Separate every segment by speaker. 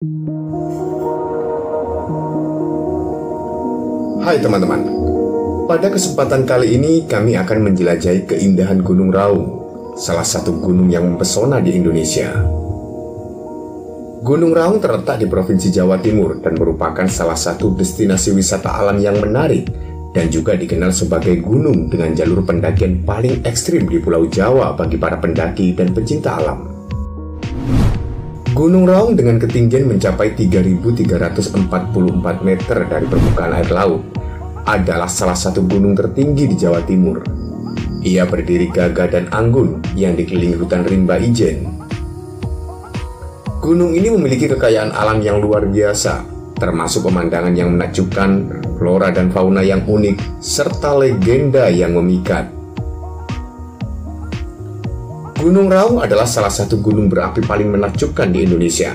Speaker 1: Hai teman-teman, pada kesempatan kali ini kami akan menjelajahi keindahan Gunung Raung, salah satu gunung yang mempesona di Indonesia. Gunung Raung terletak di Provinsi Jawa Timur dan merupakan salah satu destinasi wisata alam yang menarik dan juga dikenal sebagai gunung dengan jalur pendakian paling ekstrim di Pulau Jawa bagi para pendaki dan pecinta alam. Gunung Raung dengan ketinggian mencapai 3.344 meter dari permukaan air laut adalah salah satu gunung tertinggi di Jawa Timur. Ia berdiri gagah dan anggun yang dikelilingi hutan rimba ijen. Gunung ini memiliki kekayaan alam yang luar biasa, termasuk pemandangan yang menakjubkan, flora dan fauna yang unik, serta legenda yang memikat. Gunung Raung adalah salah satu gunung berapi paling menakjubkan di Indonesia.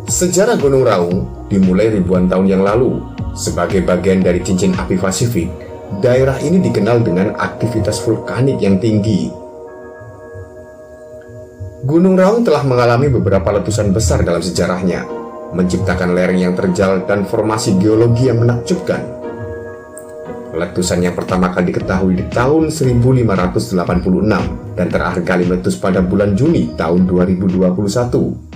Speaker 1: Sejarah Gunung Raung dimulai ribuan tahun yang lalu. Sebagai bagian dari cincin api Pasifik, daerah ini dikenal dengan aktivitas vulkanik yang tinggi. Gunung Raung telah mengalami beberapa letusan besar dalam sejarahnya, menciptakan lereng yang terjal dan formasi geologi yang menakjubkan. Letusan yang pertama kali diketahui di tahun 1586 dan terakhir kali meletus pada bulan Juni tahun 2021.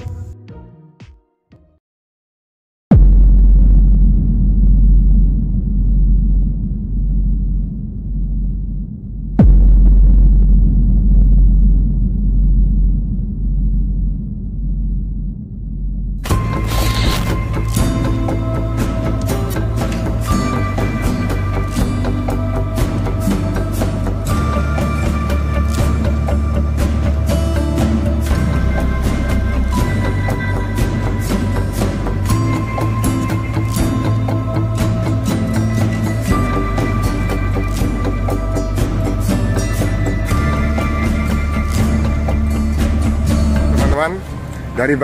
Speaker 2: Dari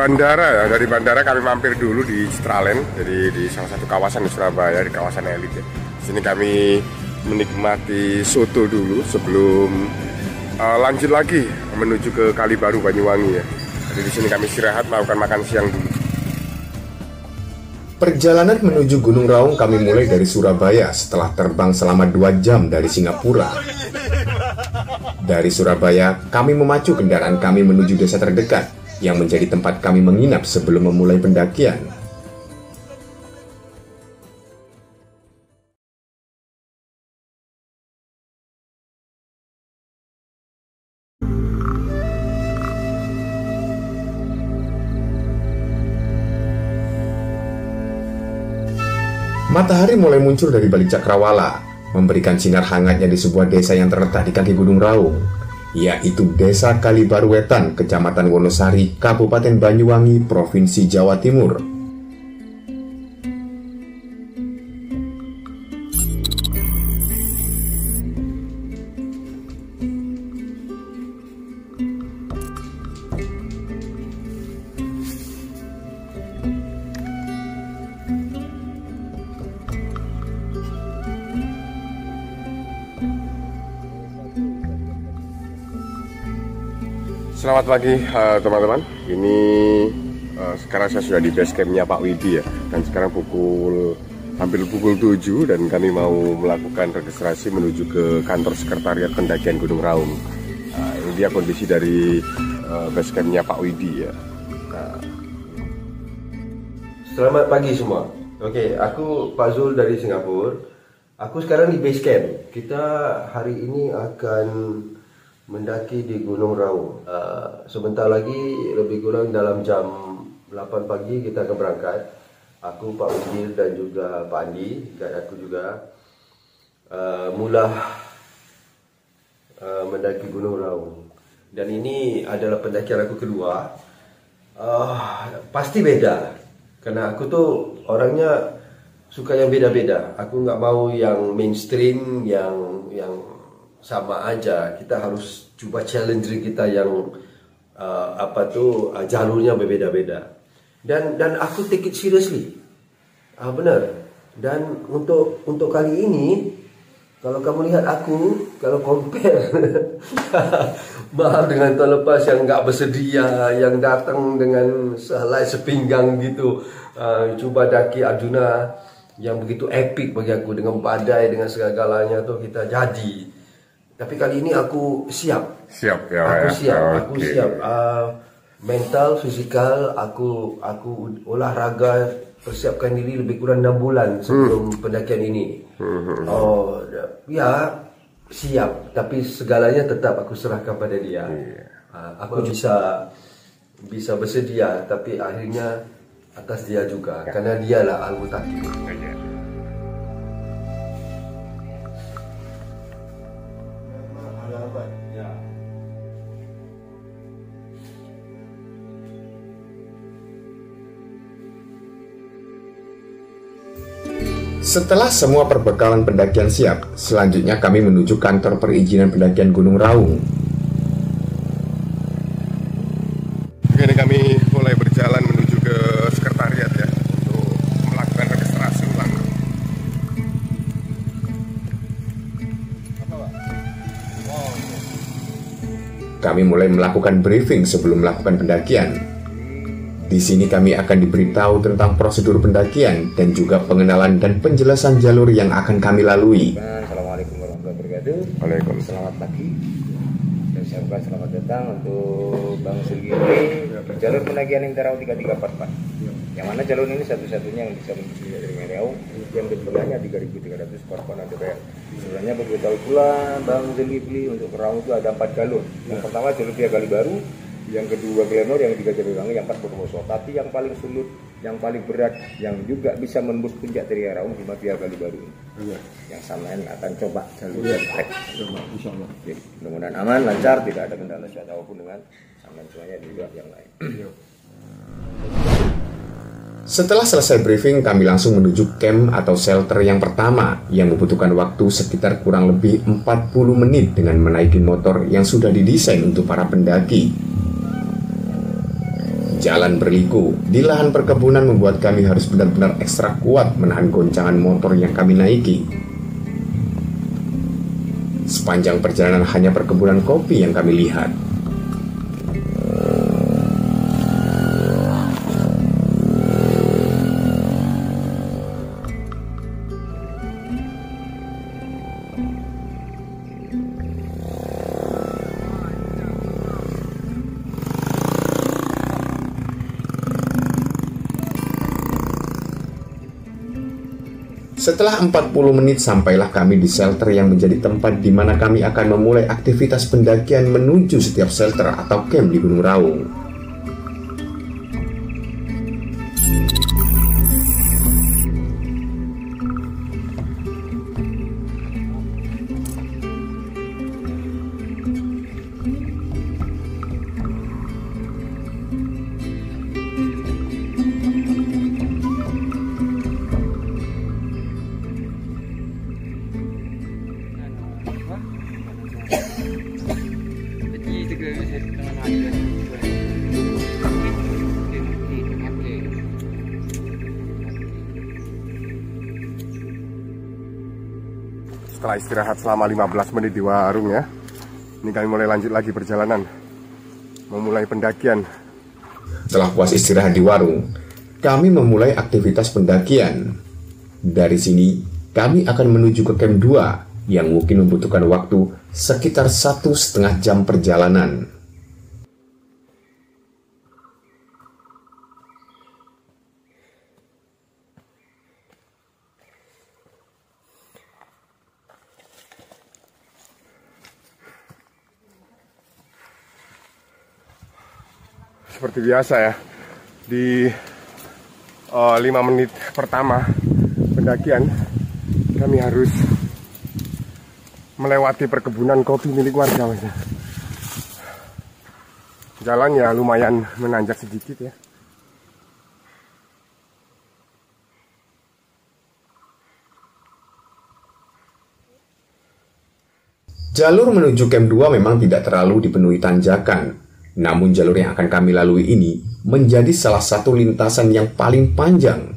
Speaker 2: bandara kami mampir dulu di Citraland, jadi di salah satu kawasan di Surabaya, di kawasan elit ya. Di sini kami menikmati soto dulu sebelum lanjut lagi menuju ke Kali Baru Banyuwangi ya. Jadi di sini kami istirahat melakukan makan siang dulu.
Speaker 1: Perjalanan menuju Gunung Raung kami mulai dari Surabaya setelah terbang selama 2 jam dari Singapura. Dari Surabaya, kami memacu kendaraan kami menuju desa terdekat yang menjadi tempat kami menginap sebelum memulai pendakian. Matahari mulai muncul dari balik cakrawala, memberikan sinar hangatnya di sebuah desa yang terletak di kaki Gunung Raung, yaitu Desa Kalibaru-Wetan, Kecamatan Wonosari, Kabupaten Banyuwangi, Provinsi Jawa Timur.
Speaker 2: Selamat pagi teman-teman. Ini sekarang saya sudah di base campnya Pak Widi ya. Dan sekarang hampir pukul 7 dan kami mau melakukan registrasi menuju ke kantor sekretariat pendakian Gunung Raung. Ini dia kondisi dari base campnya Pak Widi ya.
Speaker 3: Selamat pagi semua. Oke, aku Pak Zul dari Singapura. Aku sekarang di base camp. Kita hari ini akan mendaki di Gunung Raung. Sebentar lagi, lebih kurang dalam jam 8 pagi kita akan berangkat. Aku, Pak Widi dan juga Pak Andi, guide aku juga, mula mendaki Gunung Raung. Dan ini adalah pendakian aku kedua. Pasti beda, karena aku tuh orangnya suka yang beda-beda. Aku nggak mau yang mainstream, yang sama aja. Kita harus coba challenge diri kita yang jalurnya berbeda-beda. Dan aku take it seriously. Benar. Dan untuk kali ini Kalau kamu lihat aku, kalau compare maaf dengan tahun lepas yang nggak bersedia, yang datang dengan sehelai sepinggang gitu, cuba daki Arjuna yang begitu epic bagi aku dengan badai dengan segala-galanya tuh kita jadi. Tapi kali ini aku siap.
Speaker 2: Siap ya.
Speaker 3: Aku
Speaker 2: ya.
Speaker 3: siap. Aku
Speaker 2: Oke.
Speaker 3: siap. Mental, fisikal, aku olahraga, persiapkan diri lebih kurang 6 bulan sebelum pendakian ini. Oh, ya siap. Tapi segalanya tetap aku serahkan pada dia. Aku bisa bersedia, tapi akhirnya atas dia juga, karena dialah al-mutakin.
Speaker 1: Setelah semua perbekalan pendakian siap, selanjutnya kami menuju kantor perizinan pendakian Gunung Raung.
Speaker 2: Oke, ini kami mulai berjalan menuju ke sekretariat ya untuk melakukan registrasi ulang.
Speaker 1: Kami mulai melakukan briefing sebelum melakukan pendakian. Di sini kami akan diberitahu tentang prosedur pendakian dan juga pengenalan dan penjelasan jalur yang akan kami lalui.
Speaker 4: Assalamualaikum warahmatullahi wabarakatuh.
Speaker 2: Waalaikumsalam.
Speaker 4: Selamat pagi. Dan saya ucapkan selamat datang untuk Bang Sulgiri jalur pendakian Interau 3344. Yang mana jalur ini satu-satunya yang bisa menuju dari Riau yang ketinggiannya 3.300 korban ADPR. Sebenarnya begitu tahu pula Bang Sulgiri untuk Raung itu ada 4 jalur. Yang pertama jalur via Kalibaru, yang kedua Glenor, yang ketiga Jatiwangi, yang keempat Bondowoso. Tapi yang paling sulit, yang paling berat, yang juga bisa menembus puncak dari Raung cuma via Kalibaru ini. Yang samain akan coba jalur trek. Insyaallah. Mudah-mudahan aman, lancar, tidak ada kendala ataupun dengan samain semuanya juga yang lain.
Speaker 1: Setelah selesai briefing, kami langsung menuju camp atau shelter yang pertama yang membutuhkan waktu sekitar kurang lebih 40 menit dengan menaiki motor yang sudah didesain untuk para pendaki. Jalan berliku di lahan perkebunan membuat kami harus benar-benar ekstra kuat menahan goncangan motor yang kami naiki. Sepanjang perjalanan hanya perkebunan kopi yang kami lihat. Setelah 40 menit sampailah kami di shelter yang menjadi tempat di mana kami akan memulai aktivitas pendakian menuju setiap shelter atau camp di Gunung Raung.
Speaker 2: Setelah istirahat selama 15 menit di warung ya, ini kami mulai lanjut lagi perjalanan, memulai pendakian.
Speaker 1: Setelah puas istirahat di warung, kami memulai aktivitas pendakian. Dari sini, kami akan menuju ke camp 2 yang mungkin membutuhkan waktu sekitar 1,5 jam perjalanan.
Speaker 2: Seperti biasa ya, di 5 menit pertama pendakian kami harus melewati perkebunan kopi milik warga. Jalan ya lumayan menanjak sedikit ya.
Speaker 1: Jalur menuju camp 2 memang tidak terlalu dipenuhi tanjakan. Namun jalur yang akan kami lalui ini menjadi salah satu lintasan yang paling panjang.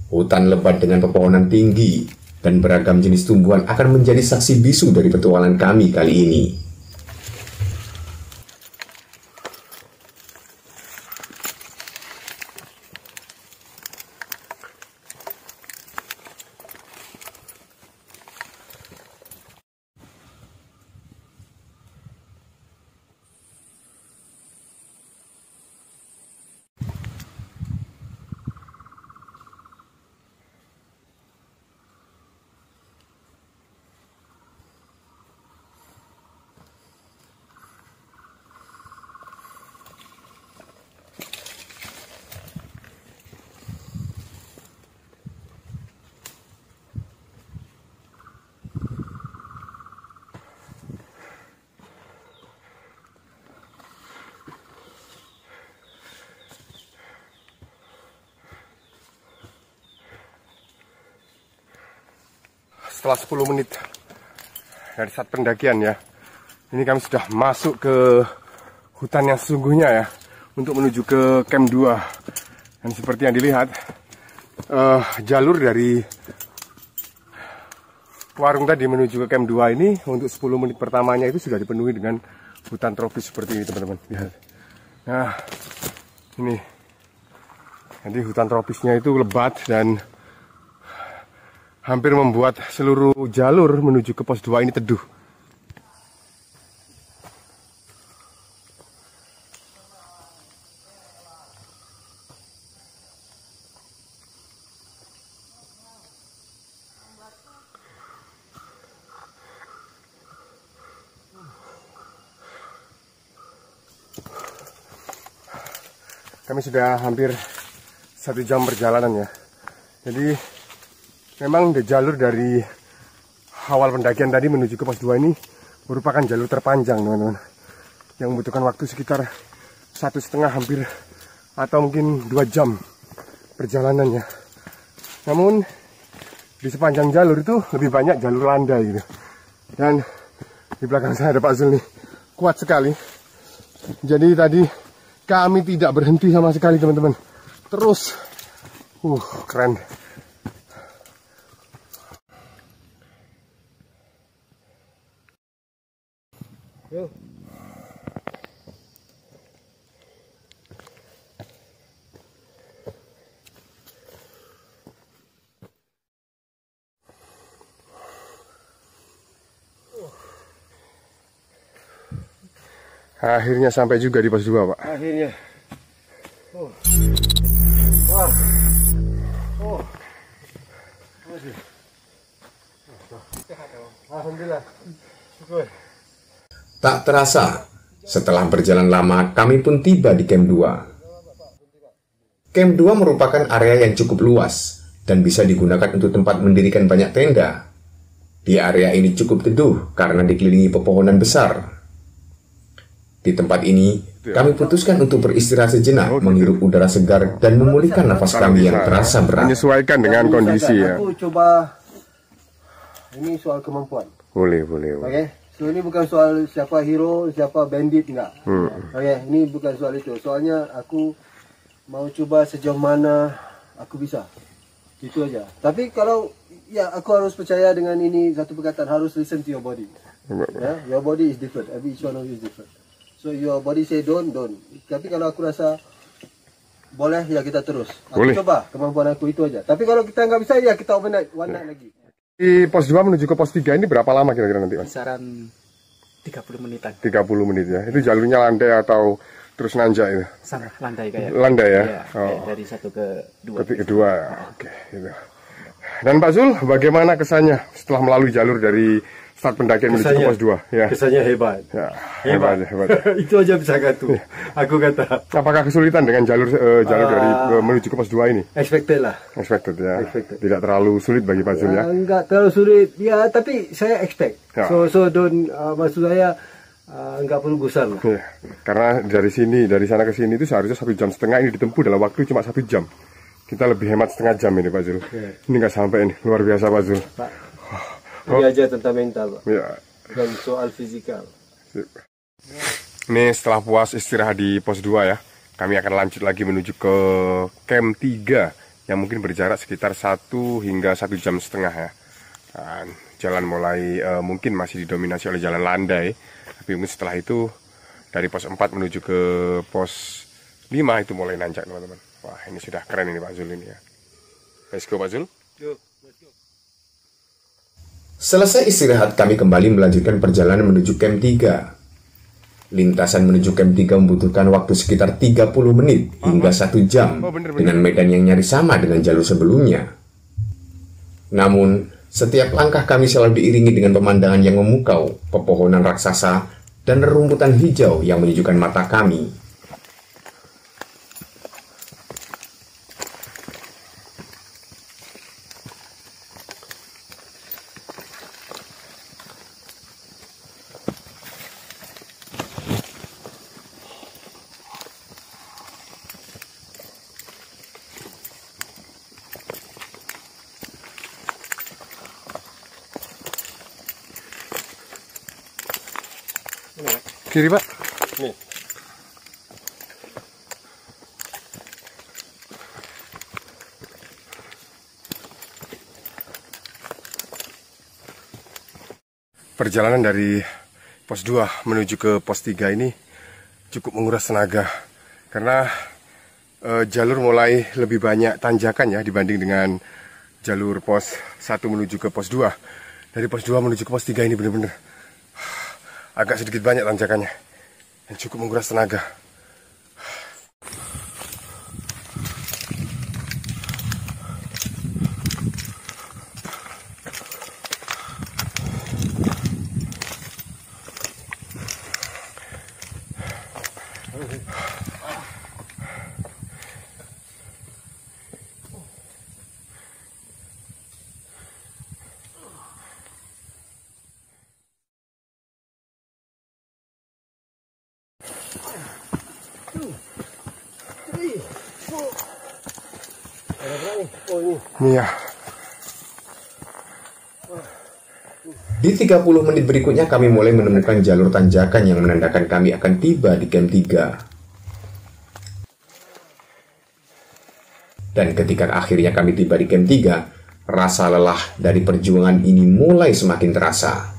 Speaker 1: Hutan lebat dengan pepohonan tinggi, dan beragam jenis tumbuhan akan menjadi saksi bisu dari petualangan kami kali ini.
Speaker 2: Setelah 10 menit dari saat pendakian ya, ini kami sudah masuk ke hutan yang sesungguhnya ya, untuk menuju ke camp 2. Dan seperti yang dilihat, jalur dari warung tadi menuju ke camp 2 ini untuk 10 menit pertamanya itu sudah dipenuhi dengan hutan tropis seperti ini, teman-teman. Lihat. Nah, ini jadi hutan tropisnya itu lebat dan hampir membuat seluruh jalur menuju ke pos 2 ini teduh. Kami sudah hampir 1 jam perjalanan ya. Jadi memang jalur dari awal pendakian tadi menuju ke pos 2 ini merupakan jalur terpanjang, teman-teman, yang membutuhkan waktu sekitar 1,5 hampir atau mungkin 2 jam perjalanannya. Namun di sepanjang jalur itu lebih banyak jalur landai gitu. Dan di belakang saya ada Pak Zul nih, kuat sekali. Jadi tadi kami tidak berhenti sama sekali, teman-teman. Terus keren. Yuk. Akhirnya sampai juga di pos 2, Pak.
Speaker 3: Akhirnya. Wah. Alhamdulillah. Syukur.
Speaker 1: Tak terasa, setelah berjalan lama kami pun tiba di camp 2. Camp 2 merupakan area yang cukup luas dan bisa digunakan untuk tempat mendirikan banyak tenda. Di area ini cukup teduh karena dikelilingi pepohonan besar. Di tempat ini, kami putuskan untuk beristirahat sejenak, menghirup udara segar dan memulihkan nafas kami yang terasa berat.
Speaker 2: Menyesuaikan dengan kondisi ya.
Speaker 3: Aku coba, ini soal kemampuan.
Speaker 2: Boleh.
Speaker 3: Oke. So ini bukan soal siapa hero, siapa bandit, enggak. Oke, ini bukan soal itu. Soalnya aku mau coba sejauh mana aku bisa. Itu aja. Tapi kalau ya aku harus percaya dengan ini satu perkataan, harus listen to your body. Ya, your body is different. Every each one of you is different. So your body say don't. Tapi kalau aku rasa boleh, ya kita terus. Aku coba kemampuan aku itu aja. Tapi kalau kita nggak bisa, ya kita overnight, one night lagi.
Speaker 2: Di pos 2 menuju ke pos 3 ini berapa lama kira-kira nanti, Mas?
Speaker 5: Kisaran 30 menitan.
Speaker 2: 30 menit ya. Itu jalurnya landai atau terus nanjak itu?
Speaker 5: Sama landai kayak.
Speaker 2: Landai ya?
Speaker 5: Iya, dari 1 ke 2.
Speaker 2: Kedua. Oke, gitu. Dan Pak Zul, bagaimana kesannya setelah melalui jalur dari start pendakian menuju ke pos 2? Ya.
Speaker 3: Kesannya hebat.
Speaker 2: Ya, hebat.
Speaker 3: Itu aja bisa kata. Aku kata.
Speaker 2: Apakah kesulitan dengan jalur dari menuju ke pos 2 ini?
Speaker 3: Expected lah.
Speaker 2: Expected ya. Tidak terlalu sulit bagi Pak Zul ya?
Speaker 3: Enggak terlalu sulit. Ya, tapi saya expect.
Speaker 2: Ya.
Speaker 3: So don't, maksud saya enggak perlu gusar lah.
Speaker 2: Ya. Karena dari sana ke sini itu seharusnya 1,5 jam, ini ditempuh dalam waktu cuma 1 jam. Kita lebih hemat setengah jam ini, Pak Zul. Ya. Ini nggak sampai ini, luar biasa Pak Zul.
Speaker 3: Pak, ini aja tentang mental, Pak.
Speaker 2: Ya.
Speaker 3: Dan soal fisikal.
Speaker 2: Ini setelah puas istirahat di pos 2 ya, kami akan lanjut lagi menuju ke camp 3 yang mungkin berjarak sekitar 1 hingga 1,5 jam ya. Dan jalan mulai mungkin masih didominasi oleh jalan landai, tapi mungkin setelah itu dari pos 4 menuju ke pos 5 itu mulai nanjak teman-teman. Wah, ini sudah keren ini Pak Zul ini ya. Let's go Pak Zul.
Speaker 1: Selesai istirahat, kami kembali melanjutkan perjalanan menuju camp 3. Lintasan menuju camp 3 membutuhkan waktu sekitar 30 menit hingga 1 jam dengan medan yang nyaris sama dengan jalur sebelumnya. Namun, setiap langkah kami selalu diiringi dengan pemandangan yang memukau, pepohonan raksasa, dan rerumputan hijau yang menyejukkan mata kami.
Speaker 2: Kiri Pak. Nih. Perjalanan dari pos 2 menuju ke pos 3 ini cukup menguras tenaga karena jalur mulai lebih banyak tanjakan ya dibanding dengan jalur pos 1 menuju ke pos 2. Dari pos 2 menuju ke pos 3 ini benar-benar agak sedikit banyak tanjakannya dan cukup menguras tenaga. Ini ya.
Speaker 1: Di 30 menit berikutnya kami mulai menemukan jalur tanjakan yang menandakan kami akan tiba di camp 3. Dan ketika akhirnya kami tiba di camp 3, rasa lelah dari perjuangan ini mulai semakin terasa.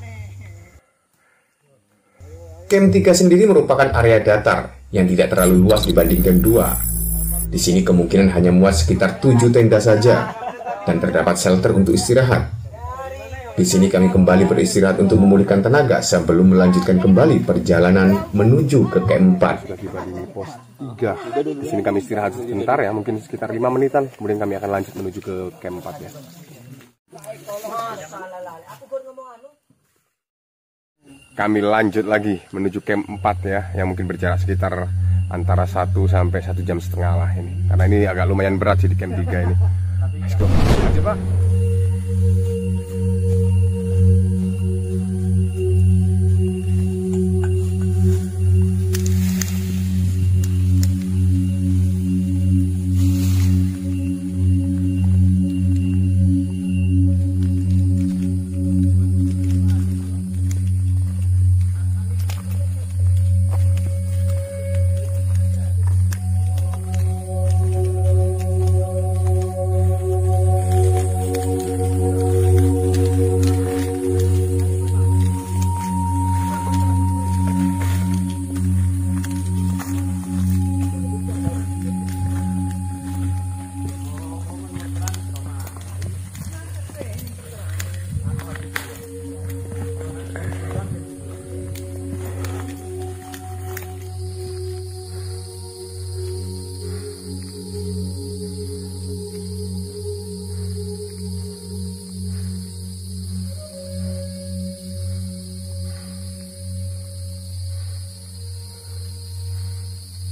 Speaker 1: Camp 3 sendiri merupakan area datar yang tidak terlalu luas dibanding camp 2. Di sini kemungkinan hanya muat sekitar 7 tenda saja dan terdapat shelter untuk istirahat. Di sini kami kembali beristirahat untuk memulihkan tenaga sebelum melanjutkan kembali perjalanan menuju ke camp 4.
Speaker 2: Sudah tiba di pos 3. Di sini kami istirahat sebentar ya, mungkin sekitar 5 menitan. Kemudian kami akan lanjut menuju ke camp 4 ya. Kami lanjut lagi menuju camp 4 ya, yang mungkin berjarak sekitar antara 1 sampai 1,5 jam lah ini. Karena ini agak lumayan berat sih di camp 3 ini. Let's go. Lanjut, Pak.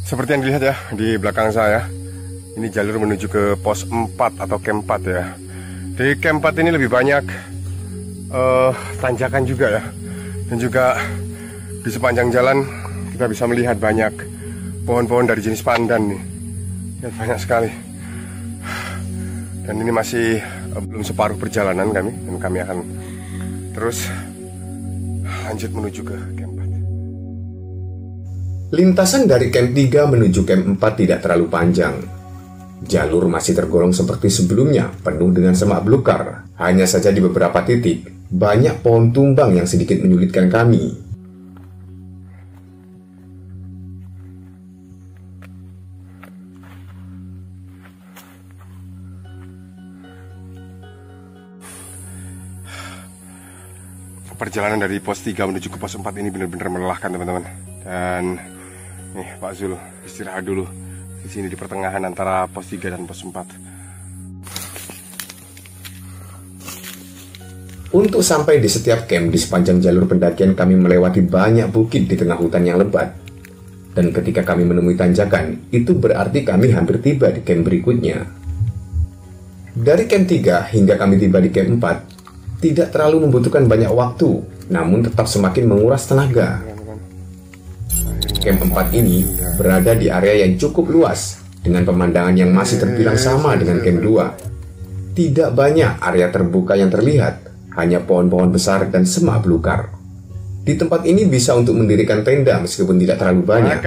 Speaker 2: Seperti yang dilihat ya di belakang saya, ini jalur menuju ke pos 4 atau camp 4 ya. Di camp 4 ini lebih banyak tanjakan juga ya. Dan juga di sepanjang jalan kita bisa melihat banyak pohon-pohon dari jenis pandan nih. Lihat banyak sekali. Dan ini masih belum separuh perjalanan kami, dan kami akan terus lanjut menuju ke camp 4.
Speaker 1: Lintasan dari camp 3 menuju camp 4 tidak terlalu panjang. Jalur masih tergolong seperti sebelumnya, penuh dengan semak belukar. Hanya saja di beberapa titik, banyak pohon tumbang yang sedikit menyulitkan kami.
Speaker 2: Perjalanan dari pos 3 menuju ke pos 4 ini benar-benar melelahkan teman-teman. Dan nih Pak Zul istirahat dulu di sini di pertengahan antara pos 3 dan pos 4.
Speaker 1: Untuk sampai di setiap camp di sepanjang jalur pendakian kami melewati banyak bukit di tengah hutan yang lebat. Dan ketika kami menemui tanjakan, itu berarti kami hampir tiba di camp berikutnya. Dari camp 3 hingga kami tiba di camp 4, tidak terlalu membutuhkan banyak waktu, namun tetap semakin menguras tenaga. Camp 4 ini berada di area yang cukup luas, dengan pemandangan yang masih terbilang sama dengan camp 2. Tidak banyak area terbuka yang terlihat, hanya pohon-pohon besar dan semak belukar. Di tempat ini bisa untuk mendirikan tenda meskipun tidak terlalu banyak.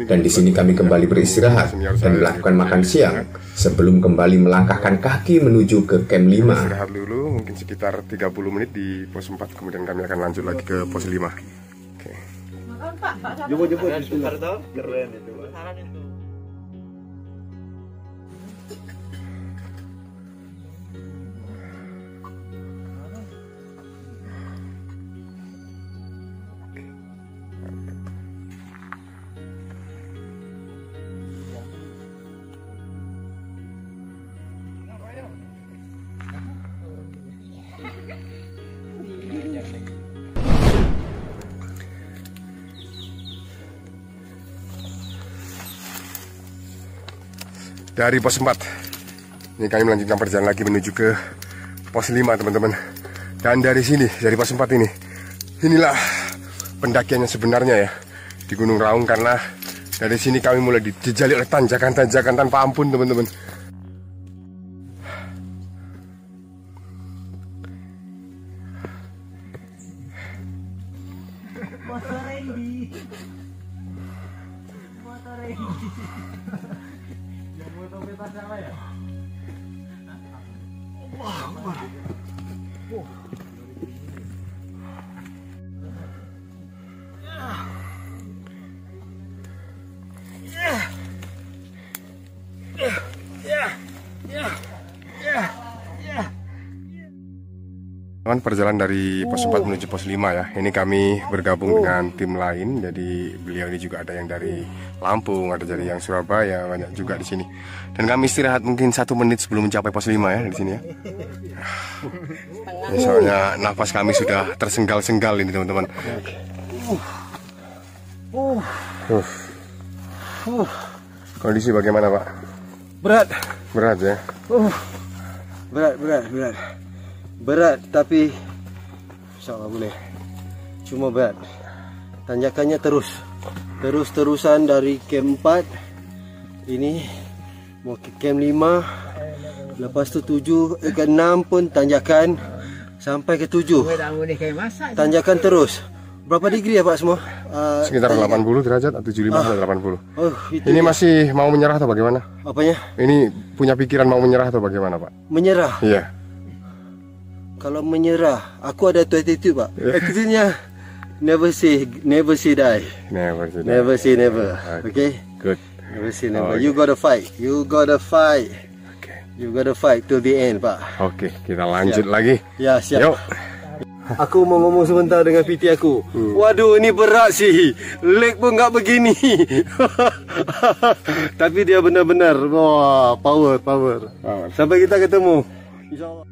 Speaker 1: Dan di sini kami kembali beristirahat dan melakukan makan siang sebelum kembali melangkahkan kaki menuju ke camp 5.
Speaker 2: Istirahat dulu mungkin sekitar 30 menit di pos 4, kemudian kami akan lanjut lagi ke pos 5. Oke.
Speaker 3: Jemput itu. Keren itu.
Speaker 2: Dari pos 4 ini kami melanjutkan perjalanan lagi menuju ke pos 5 teman-teman. Dan dari sini, dari pos 4 ini, inilah pendakian yang sebenarnya ya di Gunung Raung, karena dari sini kami mulai dijejali oleh tanjakan-tanjakan tanpa ampun teman-teman. Perjalanan dari pos 4 menuju pos 5 ya. Ini kami bergabung dengan tim lain. Jadi beliau ini juga ada yang dari Lampung, ada dari yang Surabaya, banyak juga di sini. Dan kami istirahat mungkin 1 menit sebelum mencapai pos 5 ya di sini ya. Ini soalnya nafas kami sudah tersenggal-senggal ini teman-teman. Kondisi bagaimana Pak?
Speaker 3: Berat.
Speaker 2: Berat ya?
Speaker 3: Berat tapi insyaallah boleh. Cuma berat. Tanjakannya terus-terusan dari camp 4 ini mau ke camp 5, lepas tu 7 ke 6 pun tanjakan sampai ke 7. Tanjakan terus. Berapa degree ya Pak semua?
Speaker 2: Sekitar 80 derajat atau 75 atau 80. Ini
Speaker 3: dia.
Speaker 2: masih mau menyerah atau bagaimana?
Speaker 3: Apanya?
Speaker 2: Ini punya pikiran mau menyerah atau bagaimana Pak?
Speaker 3: Menyerah.
Speaker 2: Iya.
Speaker 3: Kalau menyerah, aku ada attitude Pak. Attitude-nya never say die.
Speaker 2: Never say
Speaker 3: Never. Okay?
Speaker 2: Good.
Speaker 3: Never say never. You gotta fight. You gotta fight to the end, Pak.
Speaker 2: Oke, kita lanjut lagi.
Speaker 3: Ya, siap.
Speaker 2: Yuk.
Speaker 3: Aku mau ngomong sebentar dengan PT aku. Waduh, ini berat sih. Leg pun nggak begini. Tapi dia benar-benar wah, power. Sampai kita ketemu. Insyaallah.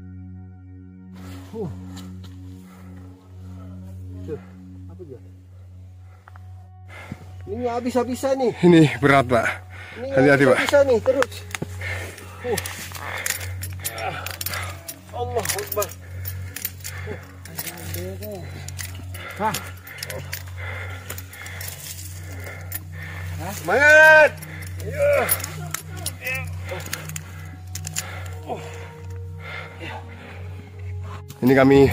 Speaker 3: Ini habis-habisan nih.
Speaker 2: Ini berat Pak. Hati-hati Pak.
Speaker 3: Habis-habisan nih terus. Allah Akbar. Semangat.
Speaker 2: Ini kami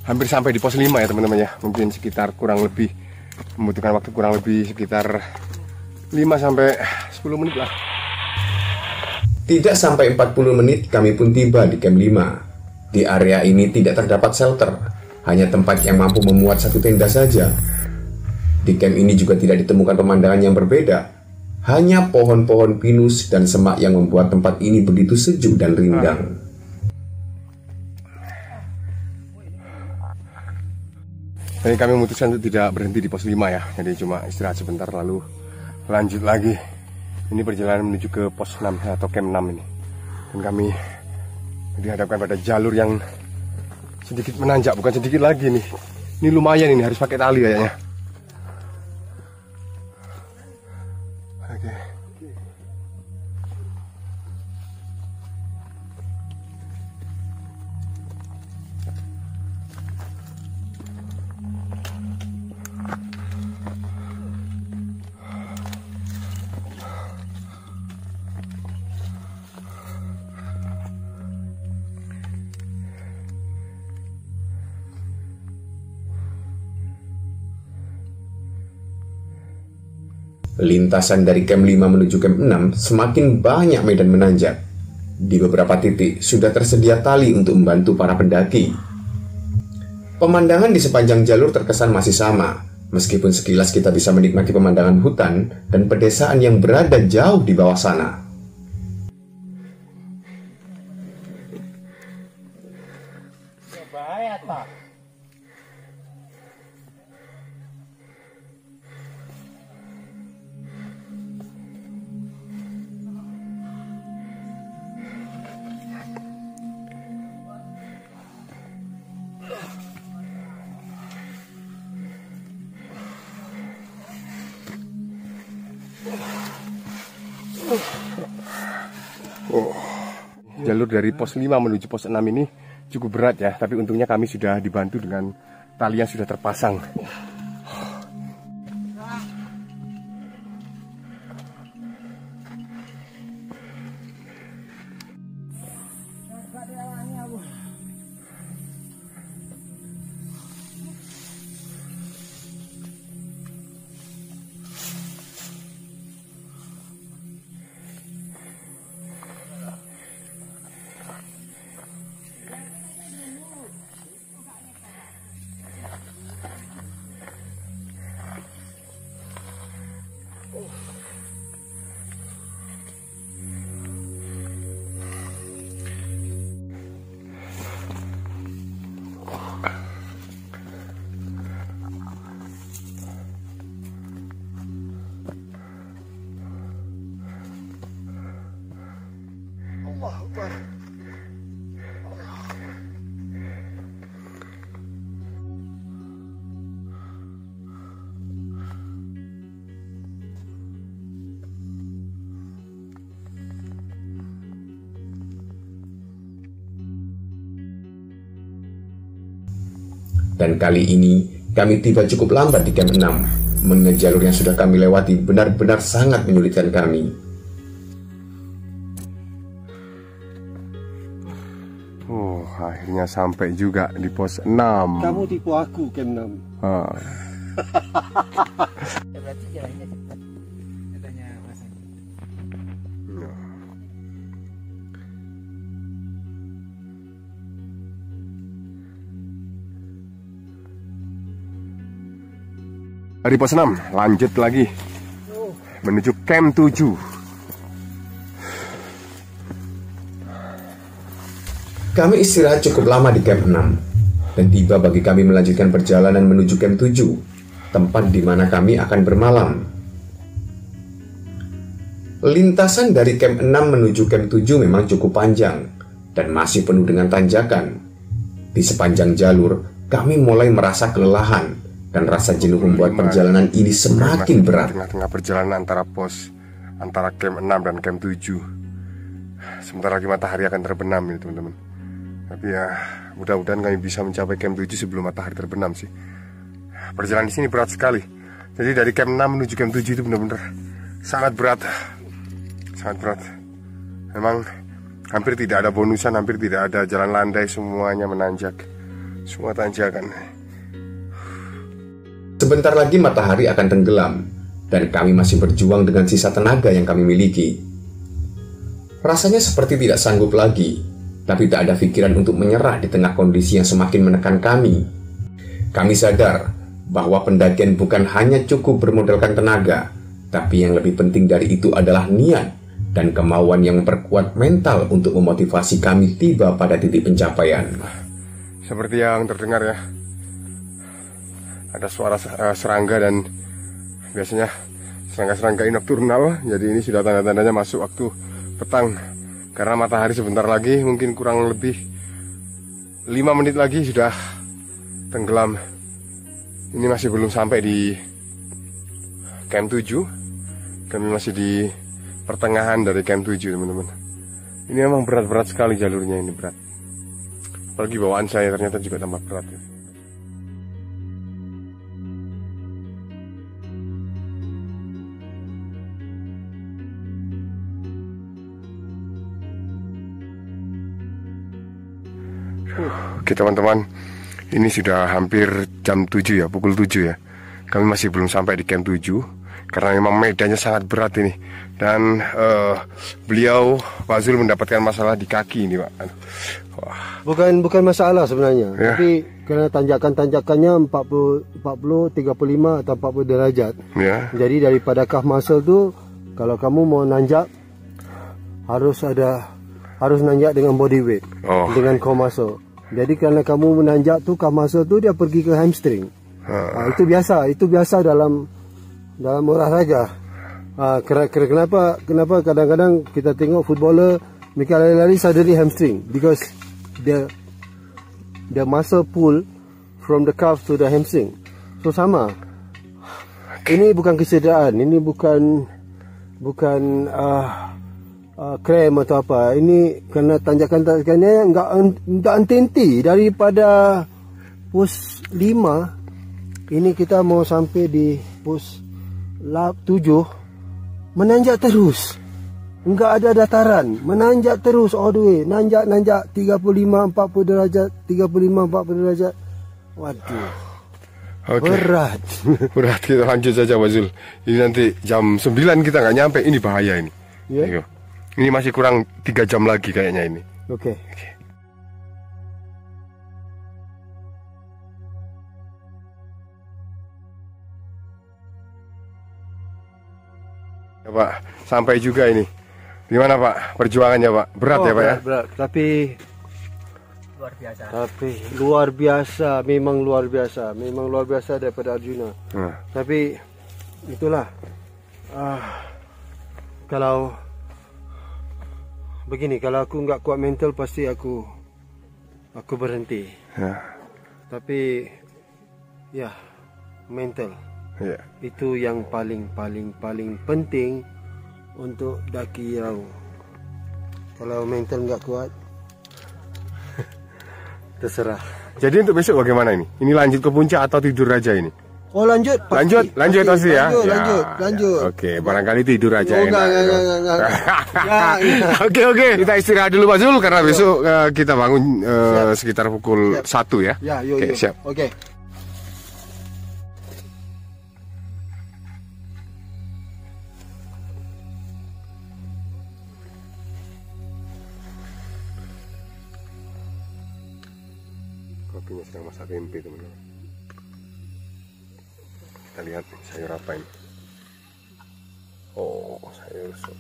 Speaker 2: hampir sampai di pos 5 ya teman-teman ya. Mungkin sekitar kurang lebih membutuhkan waktu kurang lebih sekitar 5 sampai 10 menit lah.
Speaker 1: Tidak sampai 40 menit kami pun tiba di camp 5. Di area ini tidak terdapat shelter, hanya tempat yang mampu memuat satu tenda saja. Di camp ini juga tidak ditemukan pemandangan yang berbeda, hanya pohon-pohon pinus dan semak yang membuat tempat ini begitu sejuk dan rindang.
Speaker 2: Jadi kami memutuskan untuk tidak berhenti di pos 5 ya. Jadi cuma istirahat sebentar lalu lanjut lagi. Ini perjalanan menuju ke pos 6 atau camp 6 ini. Dan kami dihadapkan pada jalur yang sedikit menanjak, bukan sedikit lagi nih. Ini lumayan, ini harus pakai tali kayaknya. Oke.
Speaker 1: Lintasan dari camp 5 menuju camp 6 semakin banyak medan menanjak. Di beberapa titik sudah tersedia tali untuk membantu para pendaki. Pemandangan di sepanjang jalur terkesan masih sama, meskipun sekilas kita bisa menikmati pemandangan hutan dan pedesaan yang berada jauh di bawah sana.
Speaker 2: Jalur dari pos 5 menuju pos 6 ini cukup berat ya, tapi untungnya kami sudah dibantu dengan tali yang sudah terpasang. Dan kali ini kami tiba cukup lambat di camp 6, mengingat jalur yang sudah kami lewati benar-benar sangat menyulitkan kami. Akhirnya sampai juga di pos 6.
Speaker 3: Kamu tipu aku, camp 6.
Speaker 5: Berarti jalannya cepat. Katanya Mas.
Speaker 2: Dari pos 6 lanjut lagi menuju camp 7.
Speaker 1: Kami istirahat cukup lama di camp 6 dan tiba bagi kami melanjutkan perjalanan menuju camp 7, tempat di mana kami akan bermalam. Lintasan dari camp 6 menuju camp 7 memang cukup panjang dan masih penuh dengan tanjakan. Di sepanjang jalur, kami mulai merasa kelelahan dan rasa jenuh membuat perjalanan ini semakin berat.
Speaker 2: Tengah-tengah perjalanan antara camp 6 dan camp 7. Sebentar lagi matahari akan terbenam ya teman-teman. Tapi ya mudah-mudahan kami bisa mencapai camp 7 sebelum matahari terbenam sih. Perjalanan di sini berat sekali. Jadi dari camp 6 menuju camp 7 itu benar-benar sangat berat. Sangat berat. Memang hampir tidak ada bonusan, hampir tidak ada jalan landai, semuanya menanjak. Semua tanjakan.
Speaker 1: Sebentar lagi matahari akan tenggelam dan kami masih berjuang dengan sisa tenaga yang kami miliki. Rasanya seperti tidak sanggup lagi. tapi tak ada pikiran untuk menyerah di tengah kondisi yang semakin menekan kami. Kami sadar bahwa pendakian bukan hanya cukup bermodalkan tenaga, tapi yang lebih penting dari itu adalah niat dan kemauan yang memperkuat mental untuk memotivasi kami tiba pada titik pencapaian.
Speaker 2: Seperti yang terdengar ya, ada suara serangga, dan biasanya serangga-serangga ini nokturnal. Jadi ini sudah tanda-tandanya masuk waktu petang, karena matahari sebentar lagi, mungkin kurang lebih 5 menit lagi sudah tenggelam. Ini masih belum sampai di camp 7. Kami masih di pertengahan dari camp 7, teman-teman. Ini memang berat-berat sekali jalurnya, ini berat. Apalagi bawaan saya ternyata juga tambah berat ya. Oke teman-teman, ini sudah hampir jam 7 ya, pukul 7 ya. Kami masih belum sampai di camp 7 karena memang medannya sangat berat ini. Dan beliau, Pak Zul, mendapatkan masalah di kaki ini, Pak. Wah.
Speaker 3: Bukan masalah sebenarnya,
Speaker 2: Ya.
Speaker 3: tapi karena tanjakannya 40, 35 atau 40 derajat.
Speaker 2: Ya.
Speaker 3: Jadi daripada calf muscle tu, kalau kamu mau nanjak harus nanjak dengan body weight, dengan core muscle. Jadi karena kamu menanjak tu calf muscle tu dia pergi ke hamstring. Itu biasa dalam olahraga. Kenapa kadang-kadang kita tengok footballer mereka lari-lari suddenly hamstring, because the muscle pull from the calf to the hamstring. So sama. Ini bukan kesederaan, ini bukan krem atau apa. Ini kerana tanjakan-tanjakannya enggak henti daripada pos 5. Ini kita mau sampai di pos 7, menanjak terus. Enggak ada dataran, menanjak terus all the way. Nanjak 35-40 derajat, 35-40 derajat. Waduh.
Speaker 2: Okay.
Speaker 3: Berat.
Speaker 2: Berat, kita lanjut saja, Pak Zul. Ini nanti jam 9 kita nggak nyampe, ini bahaya ini.
Speaker 3: Ya.
Speaker 2: Ayo. Ini masih kurang 3 jam lagi kayaknya ini.
Speaker 3: Oke.
Speaker 2: Ya, Pak, sampai juga ini. Gimana Pak perjuangannya, Pak? Berat ya Pak ya?
Speaker 3: Berat, tapi luar biasa, memang luar biasa daripada Arjuna. Tapi itulah, kalau begini, kalau aku nggak kuat mental pasti aku berhenti. Tapi ya, mental itu yang paling penting untuk daki Raung. Kalau mental nggak kuat, terserah.
Speaker 2: Jadi untuk besok bagaimana ini? Ini lanjut ke puncak atau tidur aja ini?
Speaker 3: Oh lanjut, pasti,
Speaker 2: pasti ya.
Speaker 3: Lanjut.
Speaker 2: Oke, barangkali tidur aja.
Speaker 3: Oh, enggak.
Speaker 2: Oke, kita istirahat dulu Pak Zul karena besok kita bangun sekitar pukul 1 ya.
Speaker 3: Ya,
Speaker 2: Oke, siap.
Speaker 3: Oke.
Speaker 2: Kopinya sedang masak tempe, teman-teman. Kita lihat sayur apa ini. Oh, sayur sop.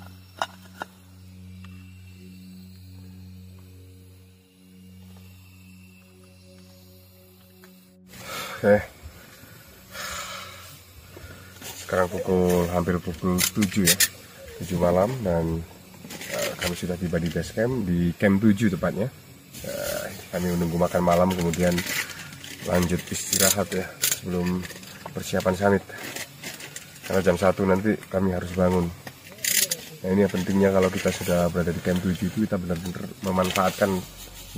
Speaker 2: Oke. Sekarang hampir pukul 7 ya. 7 malam dan kami sudah tiba di base camp, di camp 7 tepatnya. Kami menunggu makan malam, kemudian lanjut istirahat ya sebelum persiapan summit. Karena jam 1 nanti kami harus bangun. Nah ini yang pentingnya kalau kita sudah berada di camp 7 itu kita benar-benar memanfaatkan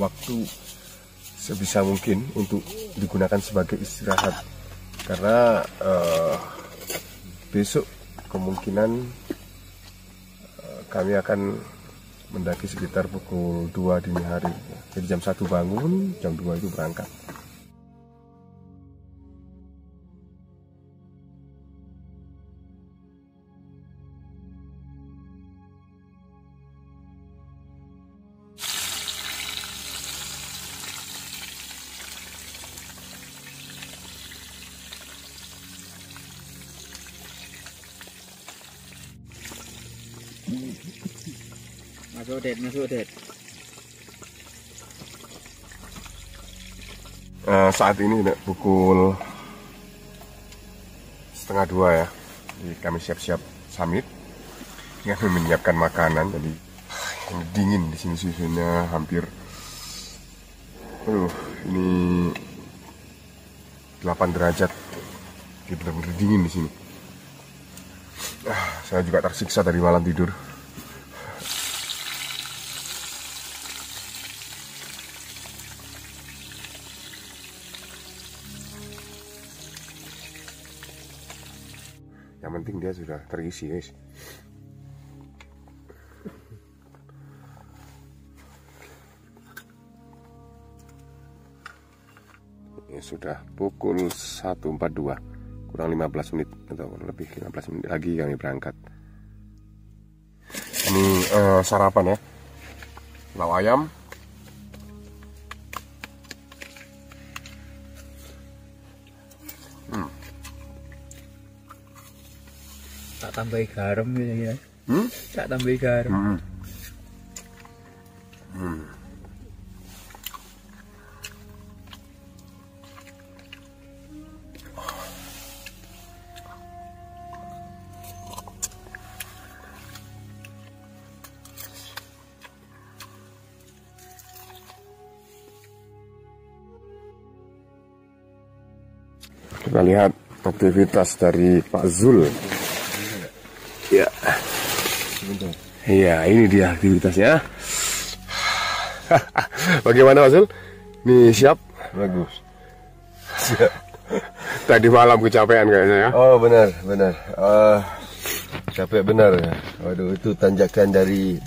Speaker 2: waktu sebisa mungkin untuk digunakan sebagai istirahat. Karena besok kemungkinan kami akan mendaki sekitar pukul 2 dini hari. Jadi jam 1 bangun, jam 2 itu berangkat.
Speaker 5: Masuk det.
Speaker 2: Saat ini pukul 1:30 ya. Jadi kami siap-siap summit. Kami menyiapkan makanan. Jadi ini dingin di sini, suhunya hampir ini 8 derajat. Jadi benar-benar dingin di sini. Saya juga tersiksa dari malam tidur. Yang penting dia sudah terisi, guys. Ini sudah pukul 1:42, kurang 15 menit atau lebih 15 menit lagi kami berangkat. Ini sarapan ya, lauk ayam,
Speaker 5: Tak tambahi garam ya. Tak tambahi garam.
Speaker 2: Kita lihat aktivitas dari Pak Zul. Ya, iya ini dia aktivitasnya. Bagaimana Pak Zul? Nih siap?
Speaker 3: Bagus.
Speaker 2: Tadi malam kecapean kayaknya ya.
Speaker 3: Oh benar. Capek benar ya. Waduh, itu tanjakan dari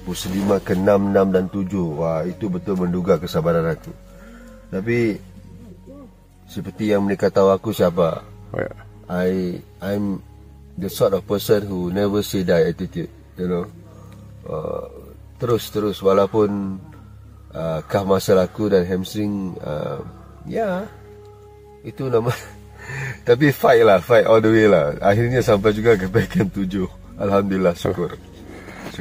Speaker 3: Muslimah ke 6, 6 dan 7. Wah, itu betul menduga kesabaran aku. Tapi seperti yang mereka tahu aku siapa.
Speaker 2: Oh, ya.
Speaker 3: I'm the sort of person who never say die attitude, you know. Terus walaupun kah masal aku dan hamstring, ya itu nama. Tapi fight all the way lah. Akhirnya sampai juga ke bagian 7. Alhamdulillah, syukur.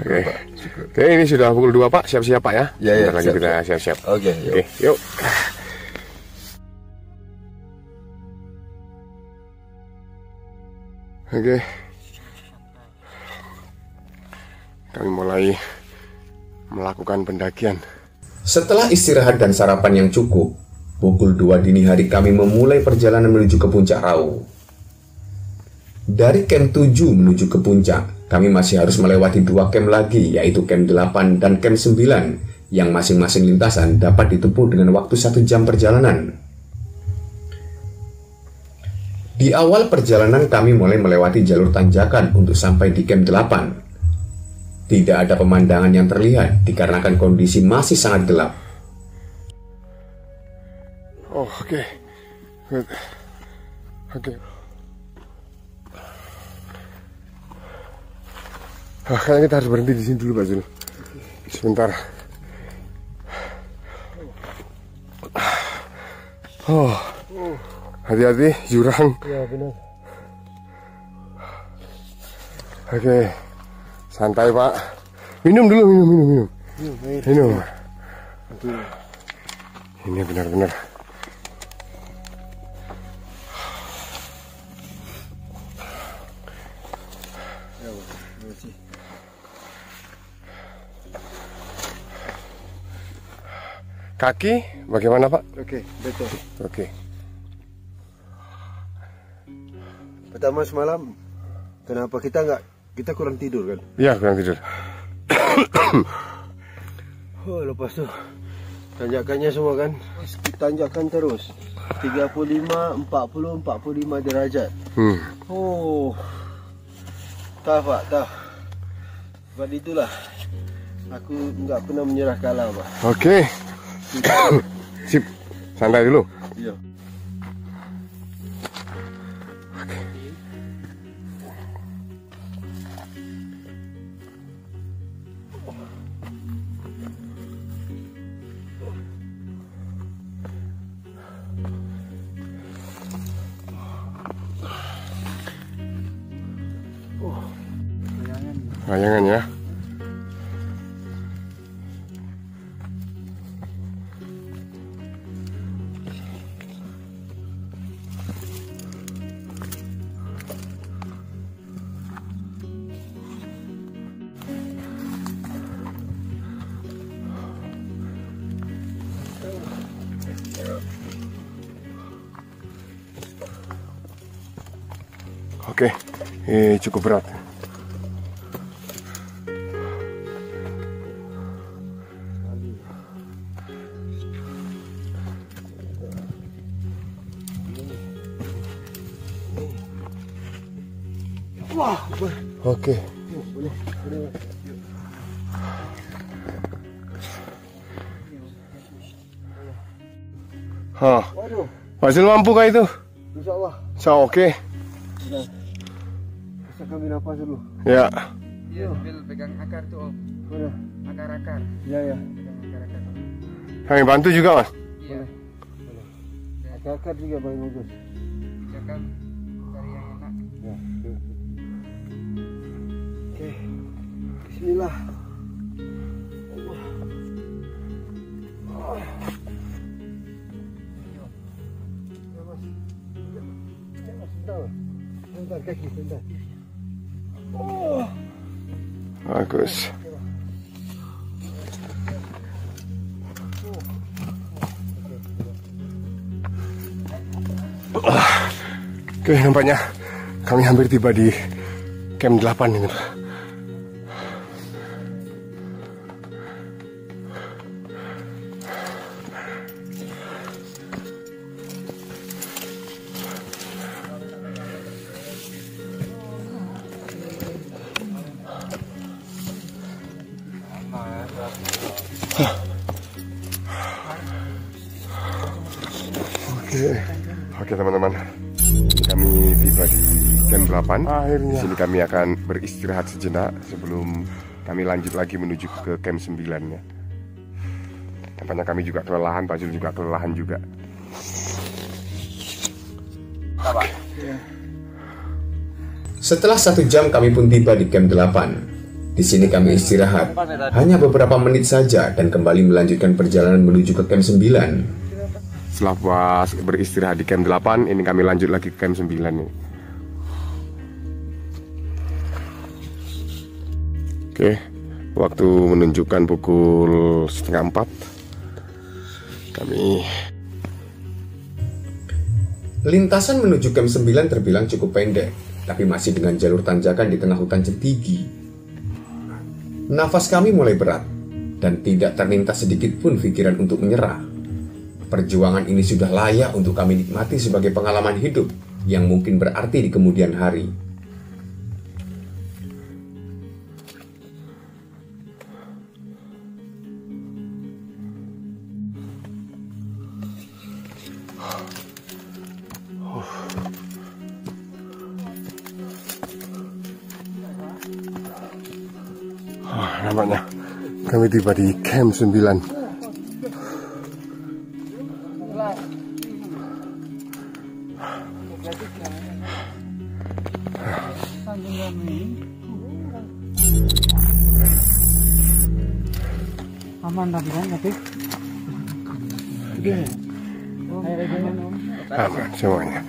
Speaker 2: Oke, ini sudah pukul 2 Pak, siap-siap Pak ya.
Speaker 3: Ya,
Speaker 2: lagi kita siap-siap.
Speaker 3: Oke,
Speaker 2: yuk. Oke. Kami mulai melakukan pendakian.
Speaker 1: Setelah istirahat dan sarapan yang cukup, pukul 2 dini hari kami memulai perjalanan menuju ke puncak Raung. Dari camp 7 menuju ke puncak, kami masih harus melewati 2 camp lagi, yaitu camp 8 dan camp 9, yang masing-masing lintasan dapat ditempuh dengan waktu 1 jam perjalanan. Di awal perjalanan kami mulai melewati jalur tanjakan untuk sampai di camp 8. Tidak ada pemandangan yang terlihat dikarenakan kondisi masih sangat gelap.
Speaker 2: Oh, oke. Good. Oke. Kayaknya kita harus berhenti di sini dulu, Pak Zul. Sebentar. Oh. Hati-hati, jurang.
Speaker 3: Ya benar.
Speaker 2: Oke. Santai, Pak. Minum dulu, minum. Minum. Ini benar-benar. Kaki bagaimana Pak?
Speaker 3: Oke, betul.
Speaker 2: Oke.
Speaker 3: Pertama semalam, kenapa kita kurang tidur kan?
Speaker 2: Iya, kurang tidur.
Speaker 3: Oh, lepas tu tanjakannya semua kan, tanjakan terus 35, 40, 45 derajat. Oh, tough Pak, tough. Sebab itulah aku enggak pernah menyerah kalah Pak.
Speaker 2: Oke. Sip, santai dulu.
Speaker 3: Iya.
Speaker 2: Bayangan ya. Oke, cukup berat. Oke. Hah. Masih mampu kah itu?
Speaker 3: Insya Allah.
Speaker 2: Oke.
Speaker 3: Bisa kami nafas dulu.
Speaker 2: Ya.
Speaker 5: Iya, sambil pegang akar tuh, Om.
Speaker 3: Mana?
Speaker 5: Akar-akar.
Speaker 3: Ya.
Speaker 5: Pegang akar-akar.
Speaker 2: Kami bantu juga, Mas.
Speaker 5: Iya.
Speaker 3: Akar juga paling bagus.
Speaker 5: Jangan cari yang enak.
Speaker 3: Ya. Oke. Bismillah. Bentar kaki, bentar.
Speaker 2: Bagus. Oke, nampaknya kami hampir tiba di camp 8 ini, Pak. Oke teman-teman, kami tiba di camp 8. Akhirnya. Di sini kami akan beristirahat sejenak sebelum kami lanjut lagi menuju ke camp 9 ya. Nampaknya kami juga kelelahan, Pak Zul juga kelelahan juga.
Speaker 1: Setelah 1 jam kami pun tiba di camp 8. Di sini kami istirahat hanya beberapa menit saja dan kembali melanjutkan perjalanan menuju ke camp 9.
Speaker 2: Setelah puas beristirahat di camp 8, ini kami lanjut lagi ke camp 9 nih. Oke, waktu menunjukkan pukul 3:30. Kami
Speaker 1: Lintasan menuju camp 9 terbilang cukup pendek, tapi masih dengan jalur tanjakan di tengah hutan cetigi. Nafas kami mulai berat, dan tidak terlintas sedikit pun pikiran untuk menyerah. Perjuangan ini sudah layak untuk kami nikmati sebagai pengalaman hidup yang mungkin berarti di kemudian hari.
Speaker 2: nampaknya kami tiba di camp 9.
Speaker 5: Aman tapi kan tapi
Speaker 2: Aman semuanya.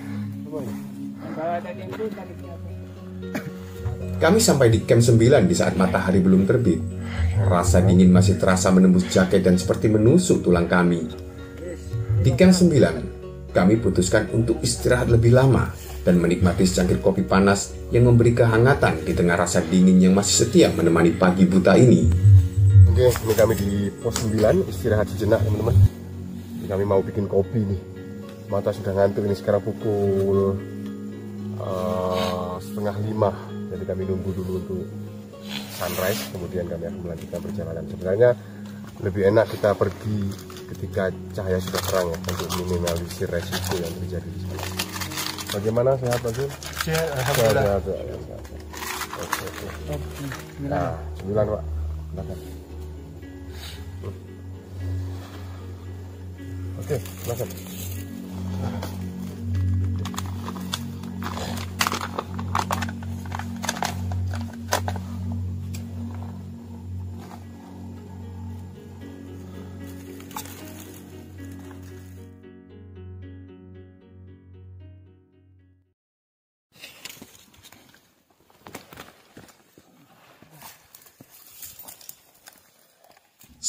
Speaker 1: Kami sampai di camp 9 di saat matahari belum terbit. Rasa dingin masih terasa menembus jaket dan seperti menusuk tulang kami. Di camp 9, kami putuskan untuk istirahat lebih lama dan menikmati secangkir kopi panas yang memberi kehangatan di tengah rasa dingin yang masih setia menemani pagi buta ini.
Speaker 2: Oke, ini kami di pos 9, istirahat sejenak teman-teman. Kami mau bikin kopi nih. Mata sudah ngantuk, ini sekarang pukul 4:30. Jadi kami nunggu dulu untuk sunrise, kemudian kami akan melanjutkan perjalanan. Sebenarnya lebih enak kita pergi ketika cahaya sudah terang ya, untuk minimalisir resiko yang terjadi di sana. Bagaimana, sehat Pak Jun?
Speaker 3: Sehat, alhamdulillah.
Speaker 2: Sehat. Oke. Nah, 9 Pak. Silakan. Oke, silakan.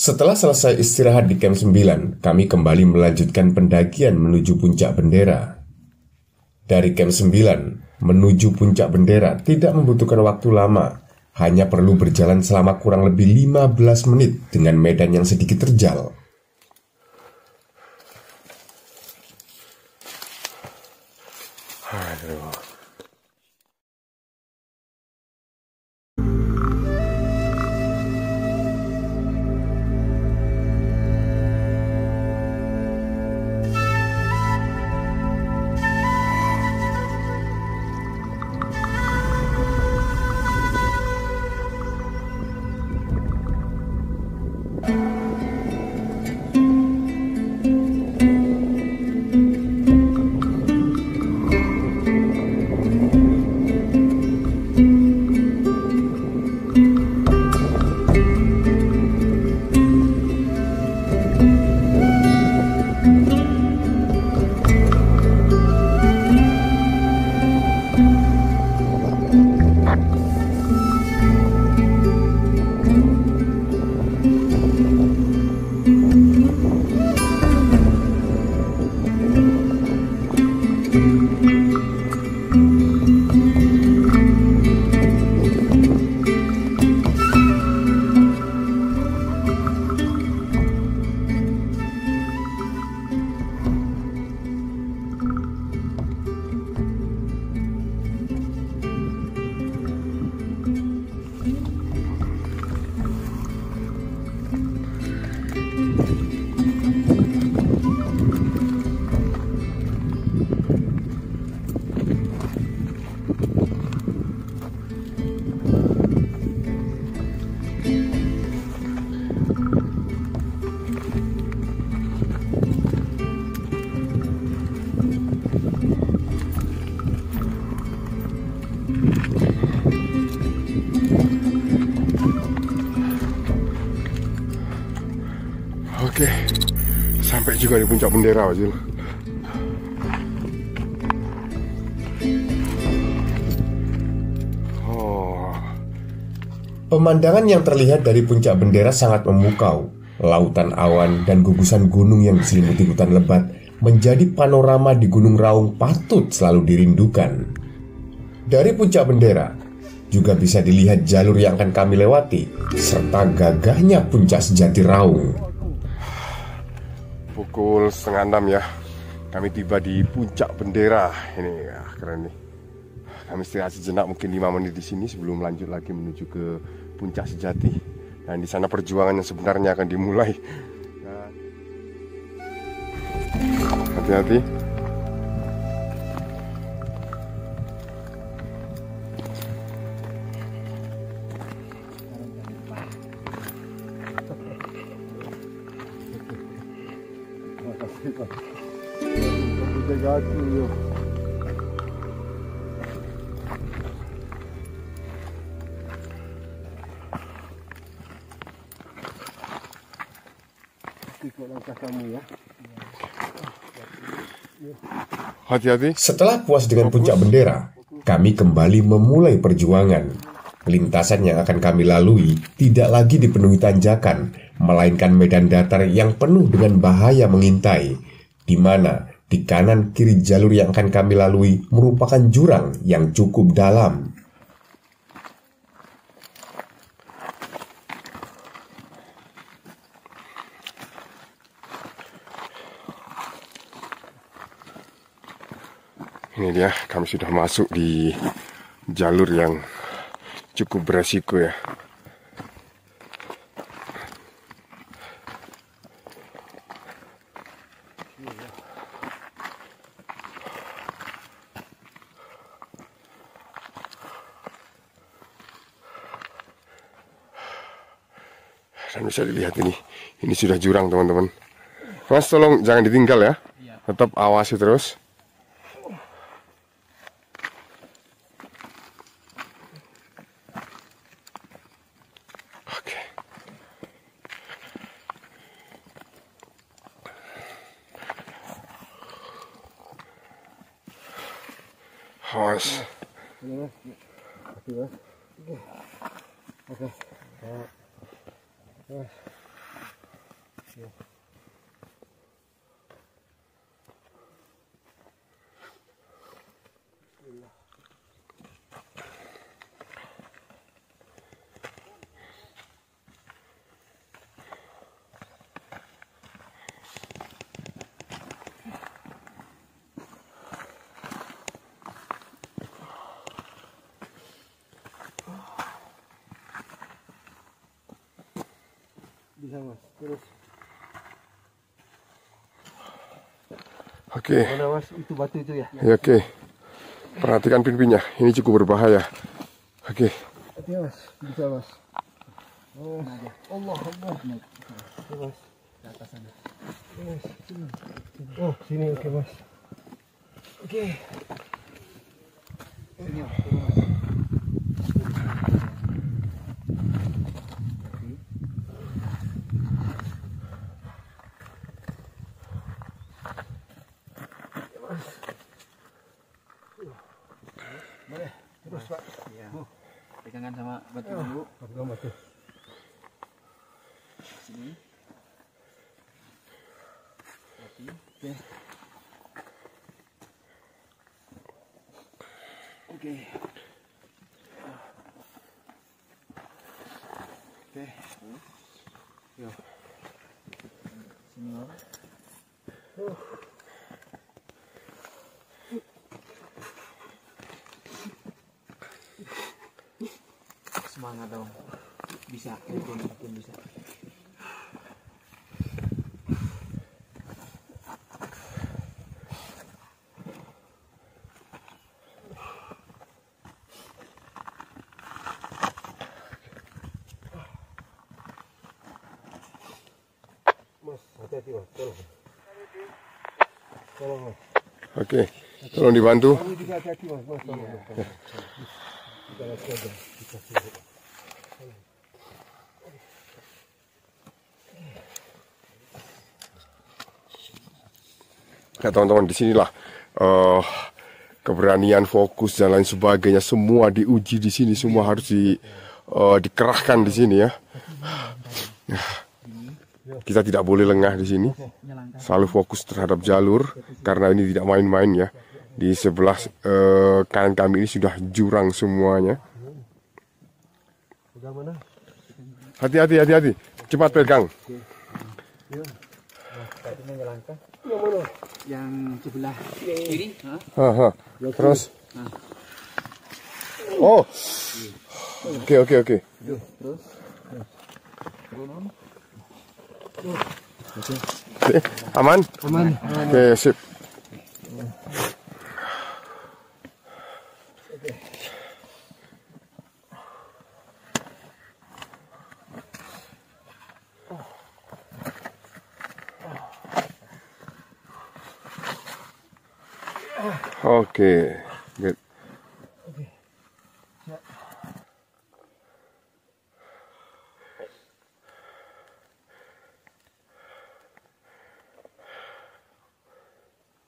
Speaker 1: Setelah selesai istirahat di camp 9, kami kembali melanjutkan pendakian menuju puncak bendera. Dari camp 9, Menuju puncak bendera tidak membutuhkan waktu lama, hanya perlu berjalan selama kurang lebih 15 menit dengan medan yang sedikit terjal.
Speaker 2: Aduh. Oke, sampai juga di puncak bendera, Wajil.
Speaker 1: Pemandangan yang terlihat dari puncak bendera sangat memukau. Lautan awan dan gugusan gunung yang diselimuti hutan lebat menjadi panorama di Gunung Raung patut selalu dirindukan. Dari puncak bendera juga bisa dilihat jalur yang akan kami lewati serta gagahnya puncak sejati Raung.
Speaker 2: Pukul 5:30 ya, kami tiba di puncak bendera. Ini ya, keren nih. Kami istirahat sejenak mungkin 5 menit di sini sebelum lanjut lagi menuju ke puncak sejati. Dan di sana perjuangan yang sebenarnya akan dimulai. Hati-hati. Hati-hati.
Speaker 1: Setelah puas dengan puncak bendera, kami kembali memulai perjuangan. Lintasan yang akan kami lalui tidak lagi dipenuhi tanjakan, melainkan medan datar yang penuh dengan bahaya mengintai, di mana di kanan kiri jalur yang akan kami lalui merupakan jurang yang cukup dalam.
Speaker 2: Ini dia, kami sudah masuk di jalur yang cukup beresiko ya. Dan bisa dilihat ini sudah jurang teman-teman. Mas tolong jangan ditinggal ya, tetap awasi terus. Awas.
Speaker 3: Bisa Mas. Terus.
Speaker 2: Oke.
Speaker 3: Mana Mas? Itu batu itu ya?
Speaker 2: Ya, oke. Perhatikan pinpinya. Ini cukup berbahaya. Oke.
Speaker 3: Oke Mas. Bisa Mas. Oh, Allah. Oke Mas.
Speaker 5: Ke atas sana.
Speaker 3: Mas, sini. Oh, sini oke Mas. Oke.
Speaker 5: Sini Om, turun Mas.
Speaker 3: Boleh. Terus Pak.
Speaker 5: Iya. Pegangan sama batu dulu.
Speaker 3: Pegang batu.
Speaker 5: Sini. Oke. Oke. Oke. Yo. Sini Om. Semangat dong. Bisa, mungkin bisa.
Speaker 3: Mas, hati-hati Mas. Tolong. Tolong Mas.
Speaker 2: Oke. Tolong dibantu.
Speaker 3: Kamu juga hati-hati Mas. Mas, tolong. Tolong. Kita lihat aja. Kita lihat.
Speaker 2: Ya teman-teman, disinilah keberanian, fokus dan lain sebagainya semua diuji di sini, semua harus dikerahkan di sini ya. Kita tidak boleh lengah di sini, selalu fokus terhadap jalur karena ini tidak main-main ya. Di sebelah kanan kami ini sudah jurang semuanya.
Speaker 3: Pegang mana?
Speaker 2: Hati-hati, cepat pegang.
Speaker 3: Tadinya langkah. Yang mana?
Speaker 5: Yang sebelah kiri.
Speaker 2: Terus. Oh. Oke.
Speaker 5: Terus.
Speaker 2: Oke, aman?
Speaker 3: Aman.
Speaker 2: Oke, sip. Oke, good.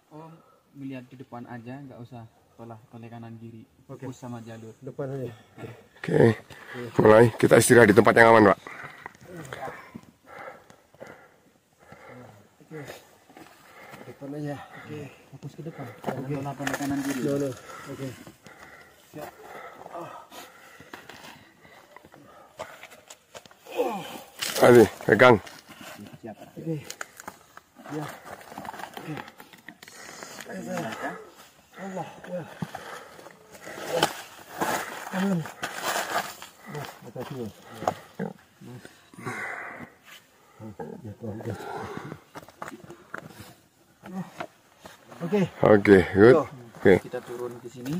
Speaker 5: Om melihat di depan aja, nggak usah toleh kanan kiri. Fokus sama jalur.
Speaker 3: Depan aja.
Speaker 2: Oke, mulai kita istirahat di tempat yang aman, Pak.
Speaker 3: Depan aja. Oke.
Speaker 5: Fokus ke depan. Jangan toleh kanan kiri.
Speaker 3: No. Oke.
Speaker 5: Siap.
Speaker 2: Adi, pegang.
Speaker 5: Siap.
Speaker 3: Oke. Ya. Allah. Ya. Aman. Mas, hati-hati Mas. Ya, Tuhan. Oke.
Speaker 2: Oke, good. Oke.
Speaker 5: Kita turun ke sini.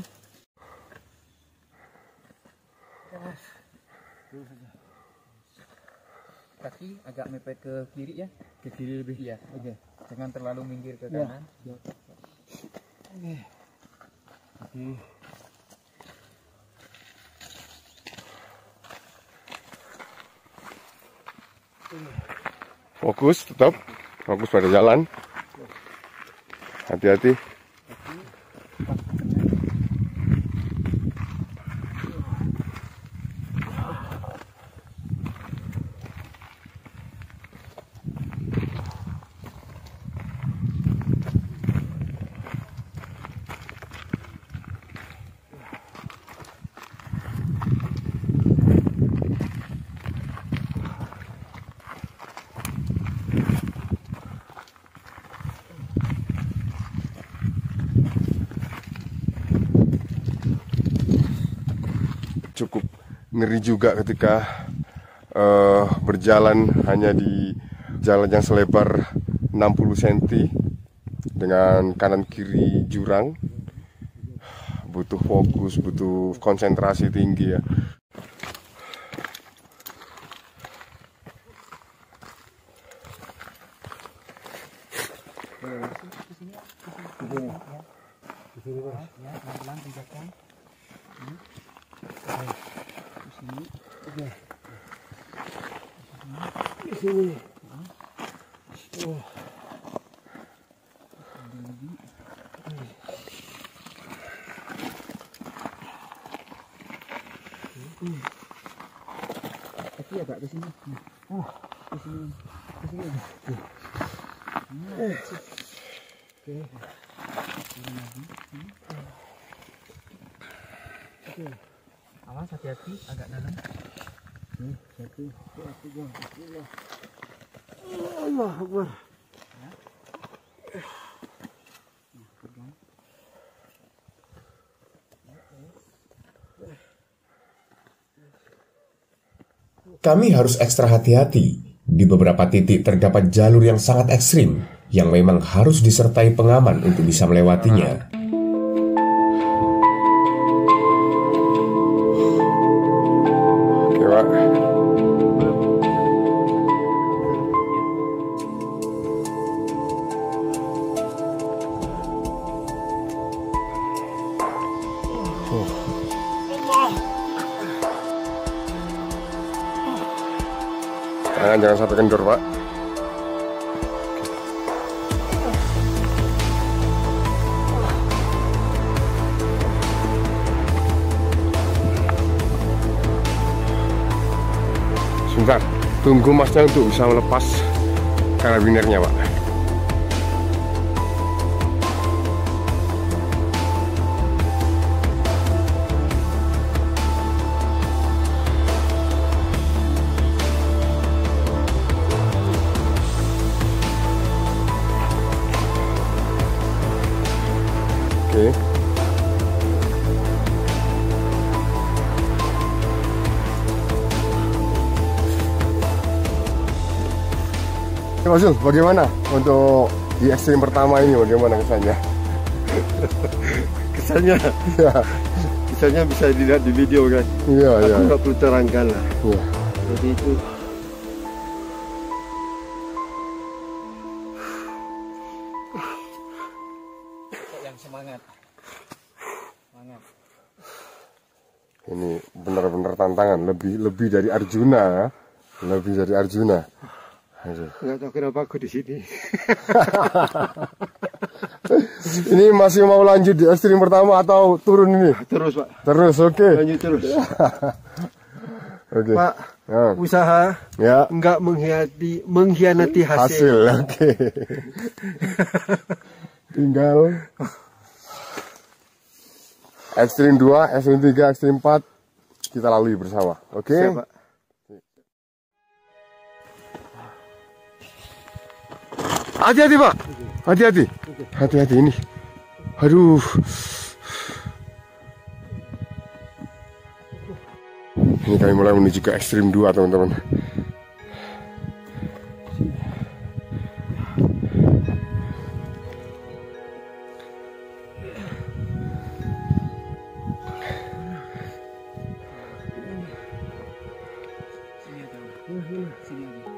Speaker 5: Kaki agak mepet ke kiri ya. Ke kiri lebih. Iya. Oke. Jangan terlalu minggir ke kanan.
Speaker 3: Ya. Oke. Oke.
Speaker 2: Fokus, tetap. Fokus pada jalan. Hati-hati. Cukup ngeri juga ketika berjalan hanya di jalan yang selebar 60 cm dengan kanan kiri jurang. Butuh fokus, butuh konsentrasi tinggi ya.
Speaker 5: Kaki agak ke sini. Ke sini. Ke sini. Oke. Awas hati-hati agak dalam. Satu. Allah Akbar.
Speaker 1: Kami harus ekstra hati-hati. Di beberapa titik terdapat jalur yang sangat ekstrim yang memang harus disertai pengaman untuk bisa melewatinya.
Speaker 2: Oke, Pak. Jangan sampai kendor, Pak. Sebentar, tunggu masnya untuk bisa melepas karabinernya, Pak. Oke. Mas Zul, bagaimana untuk di ekstrim pertama ini, bagaimana kesannya?
Speaker 3: Kesannya,
Speaker 2: Ya,
Speaker 3: kesannya bisa dilihat di video kan.
Speaker 2: iya,
Speaker 3: Aku
Speaker 2: iya.
Speaker 3: nggak perlu terangkan lah.
Speaker 2: Iya.
Speaker 3: Jadi itu
Speaker 5: Yang semangat. Semangat.
Speaker 2: Ini benar-benar tantangan, lebih dari Arjuna, lebih dari Arjuna. Aduh.
Speaker 3: nggak tahu kenapa aku di sini.
Speaker 2: Ini masih mau lanjut di ekstrim pertama atau turun ini?
Speaker 3: Terus Pak,
Speaker 2: Terus, oke.
Speaker 3: lanjut terus.
Speaker 2: Oke.
Speaker 3: Pak,
Speaker 2: Ya.
Speaker 3: usaha
Speaker 2: Ya.
Speaker 3: nggak mengkhianati hasil.
Speaker 2: Oke. Tinggal ekstrim 2, ekstrim 3, ekstrim 4 kita lalui bersama. Oke.
Speaker 3: Siap, Pak.
Speaker 2: Hati-hati, Pak. Hati-hati. Hati-hati ini. Aduh. Ini kami mulai menuju ke ekstrim 2, teman-teman.
Speaker 5: Sini aja.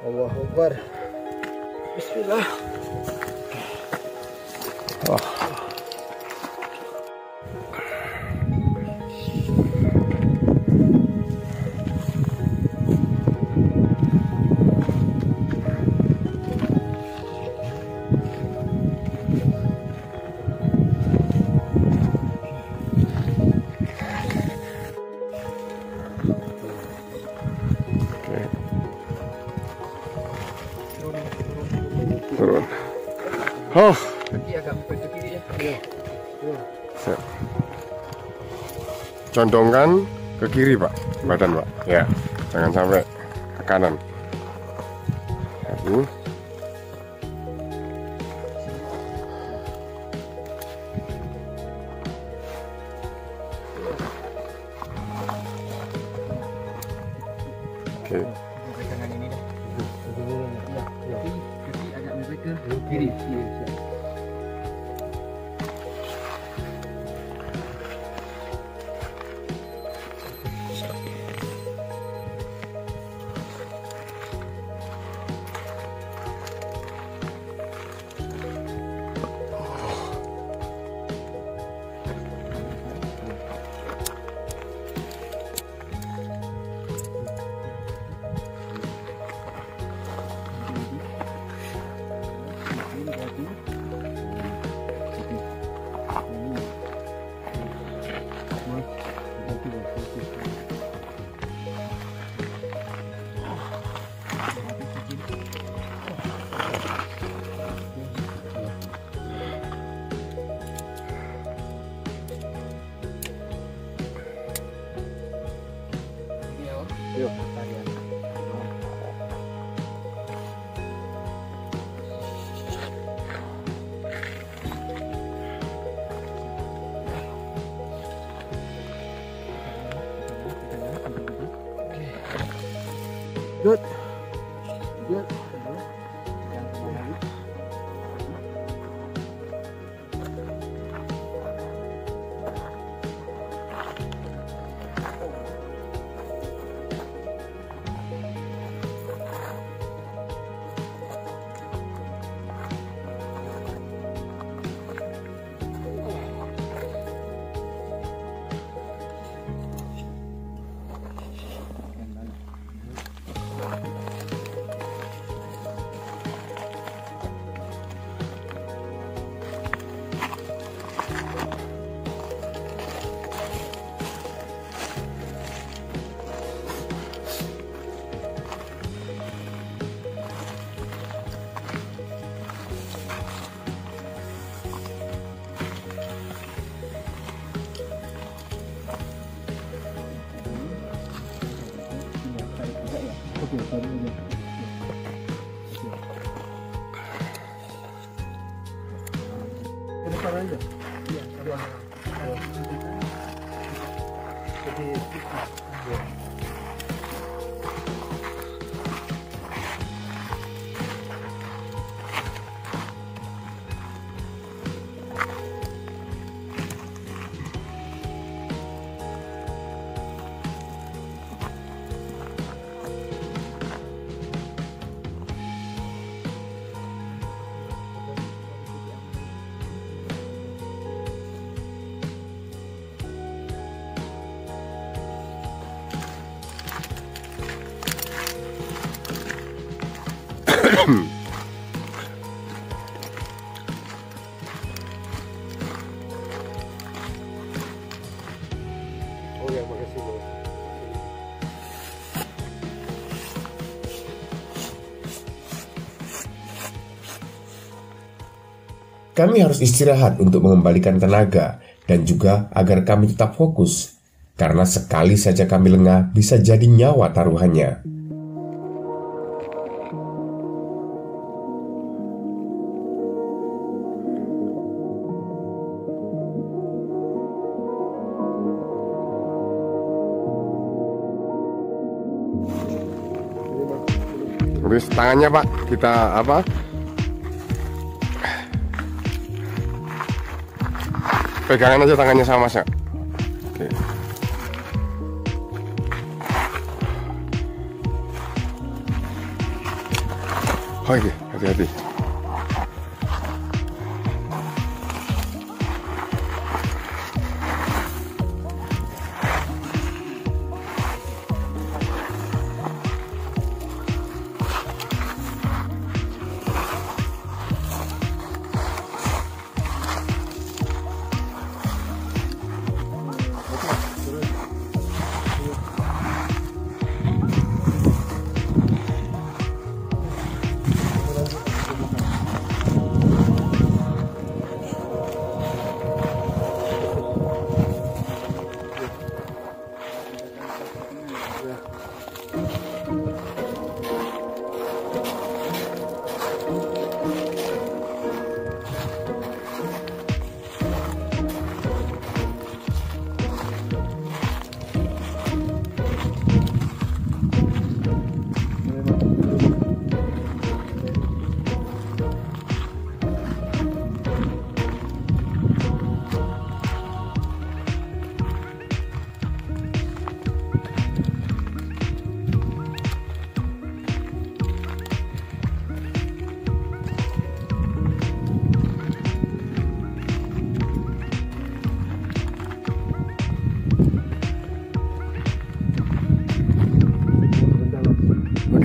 Speaker 3: Allahu Akbar. Bismillah.
Speaker 2: Turun. Oh,
Speaker 5: Kaki agak mepet ke kiri ya.
Speaker 2: condongkan ke kiri Pak, badan Pak. Ya, jangan sampai ke kanan. Ini. Oke.
Speaker 5: Pegangan ini dah. Kaki agak mepet ke kiri. Yuk, tarian. Good. Good.
Speaker 2: Oh ya, makasih Bos.
Speaker 1: Kami harus istirahat untuk mengembalikan tenaga dan juga agar kami tetap fokus. Karena sekali saja kami lengah bisa jadi nyawa taruhannya.
Speaker 2: Terus tangannya Pak, kita apa? Pegangan aja tangannya sama Mas ya. Oke. Oke, hati-hati.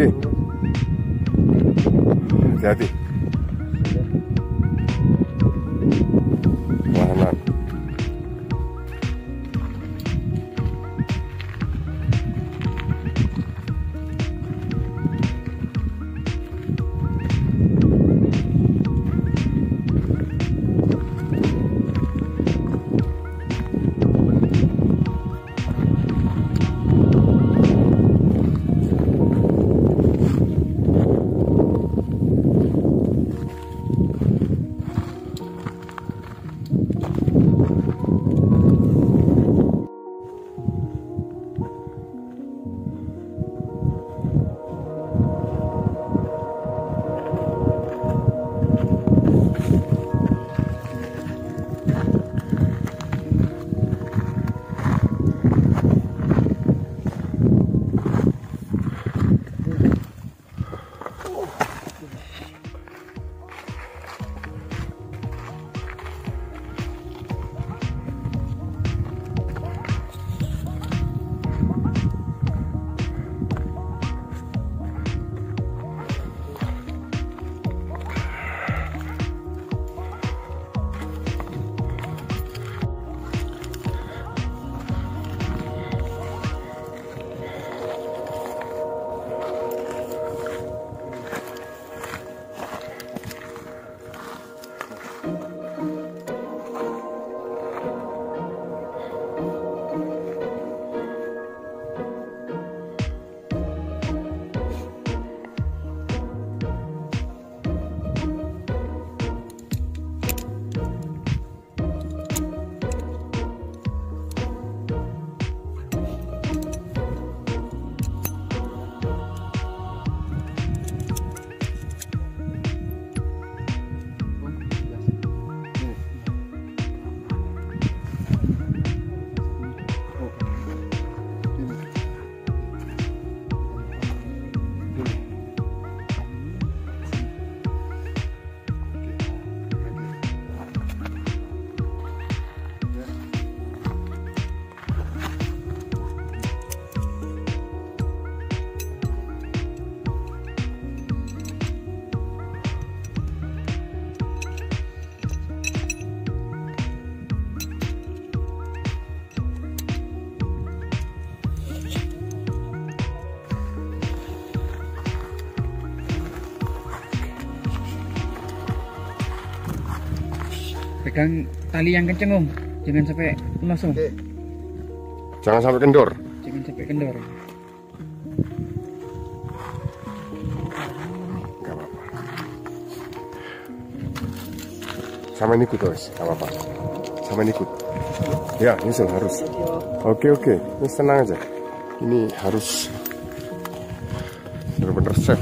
Speaker 2: Oke. Hati-hati. Pelan-pelan.
Speaker 5: Pegang tali yang kenceng Om, jangan sampai los Om.
Speaker 2: Jangan sampai kendor.
Speaker 5: Jangan sampai kendor.
Speaker 2: Gak apa-apa. Sama ikut guys, gak apa-apa. Sama ikut. Ya, nyusul harus. Oke. Ini tenang aja. Ini harus benar-benar safe.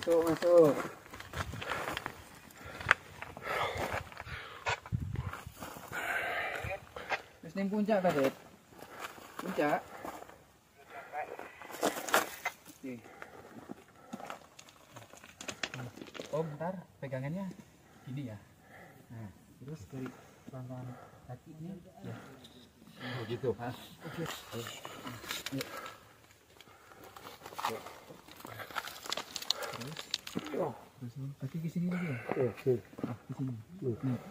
Speaker 5: Masuk. Terus ning puncak ta, Det? Puncak. Oke. Oh, bentar, pegangannya gini ya. Nah, terus dari pelan-pelan kakinya ya. Oh, gitu. Oke. Terus. Terus kaki ke sini lagi ya? Ke sini.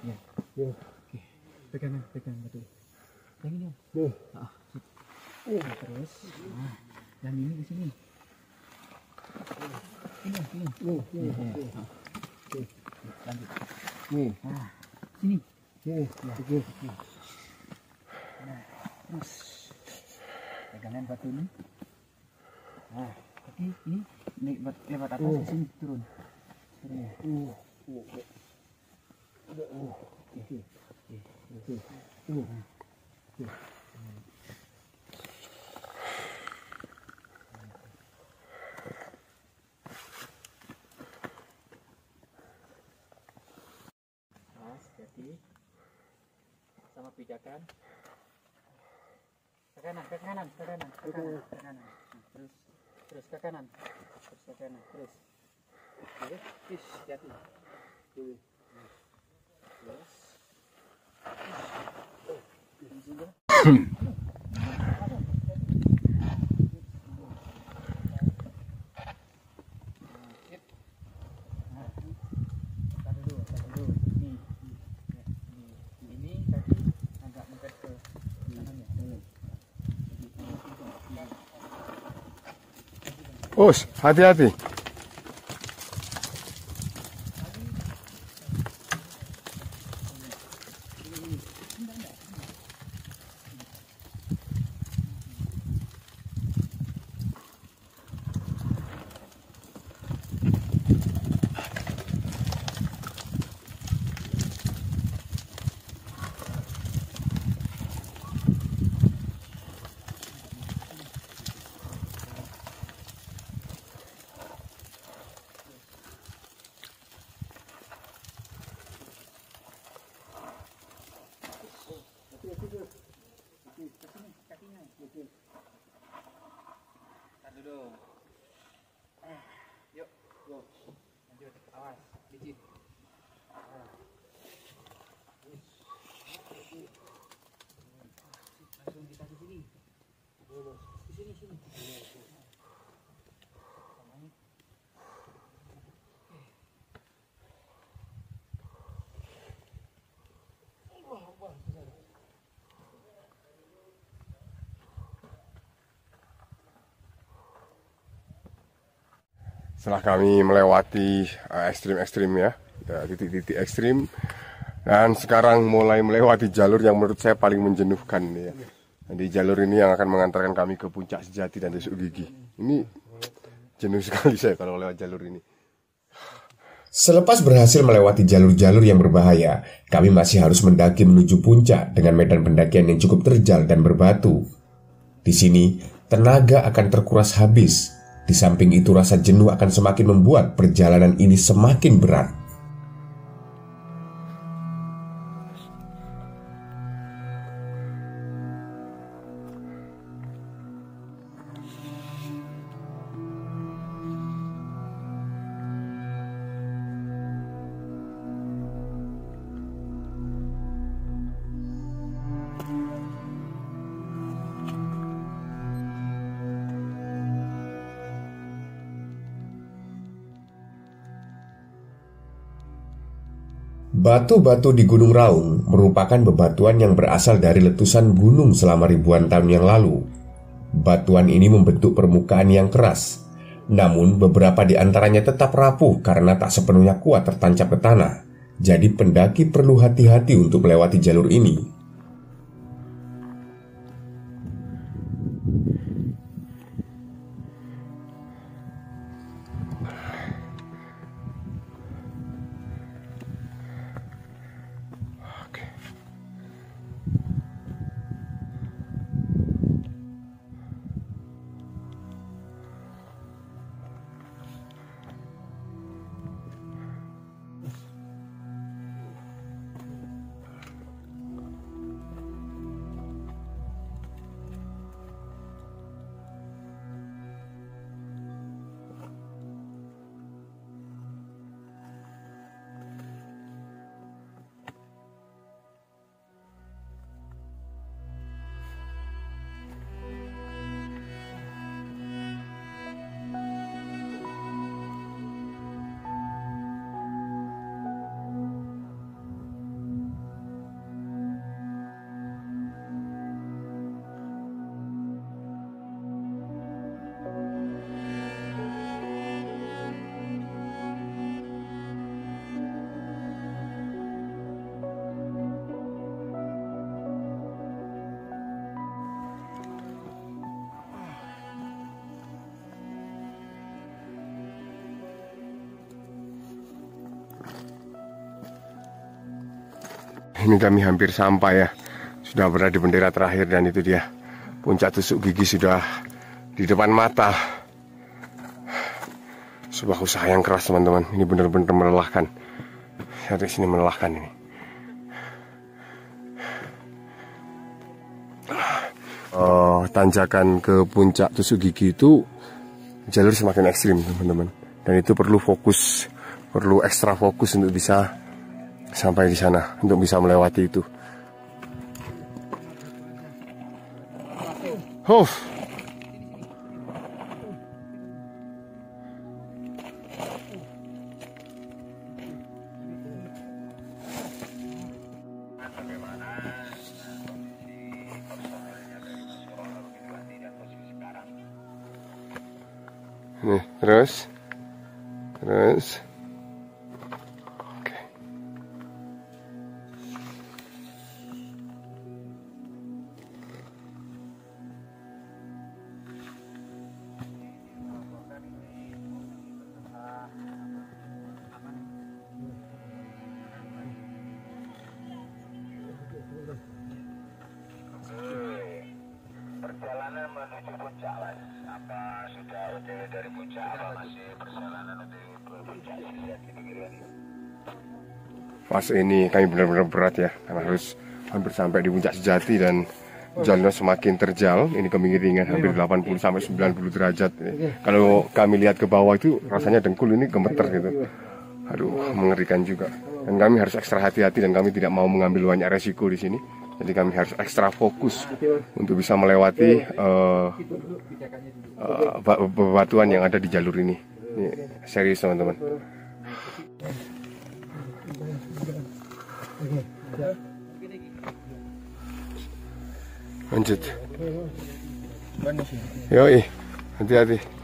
Speaker 5: Ya. Oke. Pegang betul. Yang ini. Sip. Terus. Yang ini ke sini. Ini. Oke. Lanjut. Sini. Ya. Terus. Pegangan batu ini. Kaki ini lewat atas ke sini turun. Jadi sama pijakan ke kanan. Terus ke kanan. Terus. Hati. Ini tadi agak mendekat ke kanan ya.
Speaker 2: Us, hati-hati.
Speaker 5: Tahan dulu. Yuk. Lanjut. Awas. Licin. Langsung kita ke sini. Ke sini.
Speaker 2: Setelah kami melewati ekstrim-ekstrim ya, titik-titik ekstrim, dan sekarang mulai melewati jalur yang menurut saya paling menjenuhkan ya. Jadi jalur ini yang akan mengantarkan kami ke Puncak Sejati dan Tusuk Gigi. Ini jenuh sekali saya kalau lewat jalur ini.
Speaker 1: Selepas berhasil melewati jalur-jalur yang berbahaya, kami masih harus mendaki menuju puncak dengan medan pendakian yang cukup terjal dan berbatu. Di sini, tenaga akan terkuras habis. Di samping itu, rasa jenuh akan semakin membuat perjalanan ini semakin berat. Batu-batu di Gunung Raung merupakan bebatuan yang berasal dari letusan gunung selama ribuan tahun yang lalu. Batuan ini membentuk permukaan yang keras, namun beberapa di antaranya tetap rapuh karena tak sepenuhnya kuat tertancap ke tanah. Jadi pendaki perlu hati-hati untuk melewati jalur ini.
Speaker 2: ini kami hampir sampai ya. Sudah berada di bendera terakhir dan itu dia. Puncak Tusuk Gigi sudah di depan mata. Sebuah usaha yang keras teman-teman. Ini benar-benar melelahkan. Lihat di sini melelahkan ini. Tanjakan ke puncak Tusuk Gigi itu jalur semakin ekstrim teman-teman. Dan itu perlu fokus, perlu ekstra fokus untuk bisa sampai di sana, untuk bisa melewati itu. Nih, terus. Oke.
Speaker 4: Perjalanan menuju puncak, Mas. Apa sudah OTW dari puncak? Apa masih perjalanan untuk puncak sejati begini?
Speaker 2: Fase ini kami benar-benar berat ya, karena harus hampir sampai di puncak sejati dan jalannya semakin terjal. Ini kemiringan hampir 80 sampai 90 derajat. Kalau kami lihat ke bawah itu rasanya dengkul ini gemeter gitu. Aduh, mengerikan juga. Dan kami harus ekstra hati-hati dan kami tidak mau mengambil banyak resiko di sini. Jadi kami harus ekstra fokus untuk bisa melewati bebatuan yang ada di jalur ini. Ini serius teman-teman. Lanjut. Yoi, hati-hati.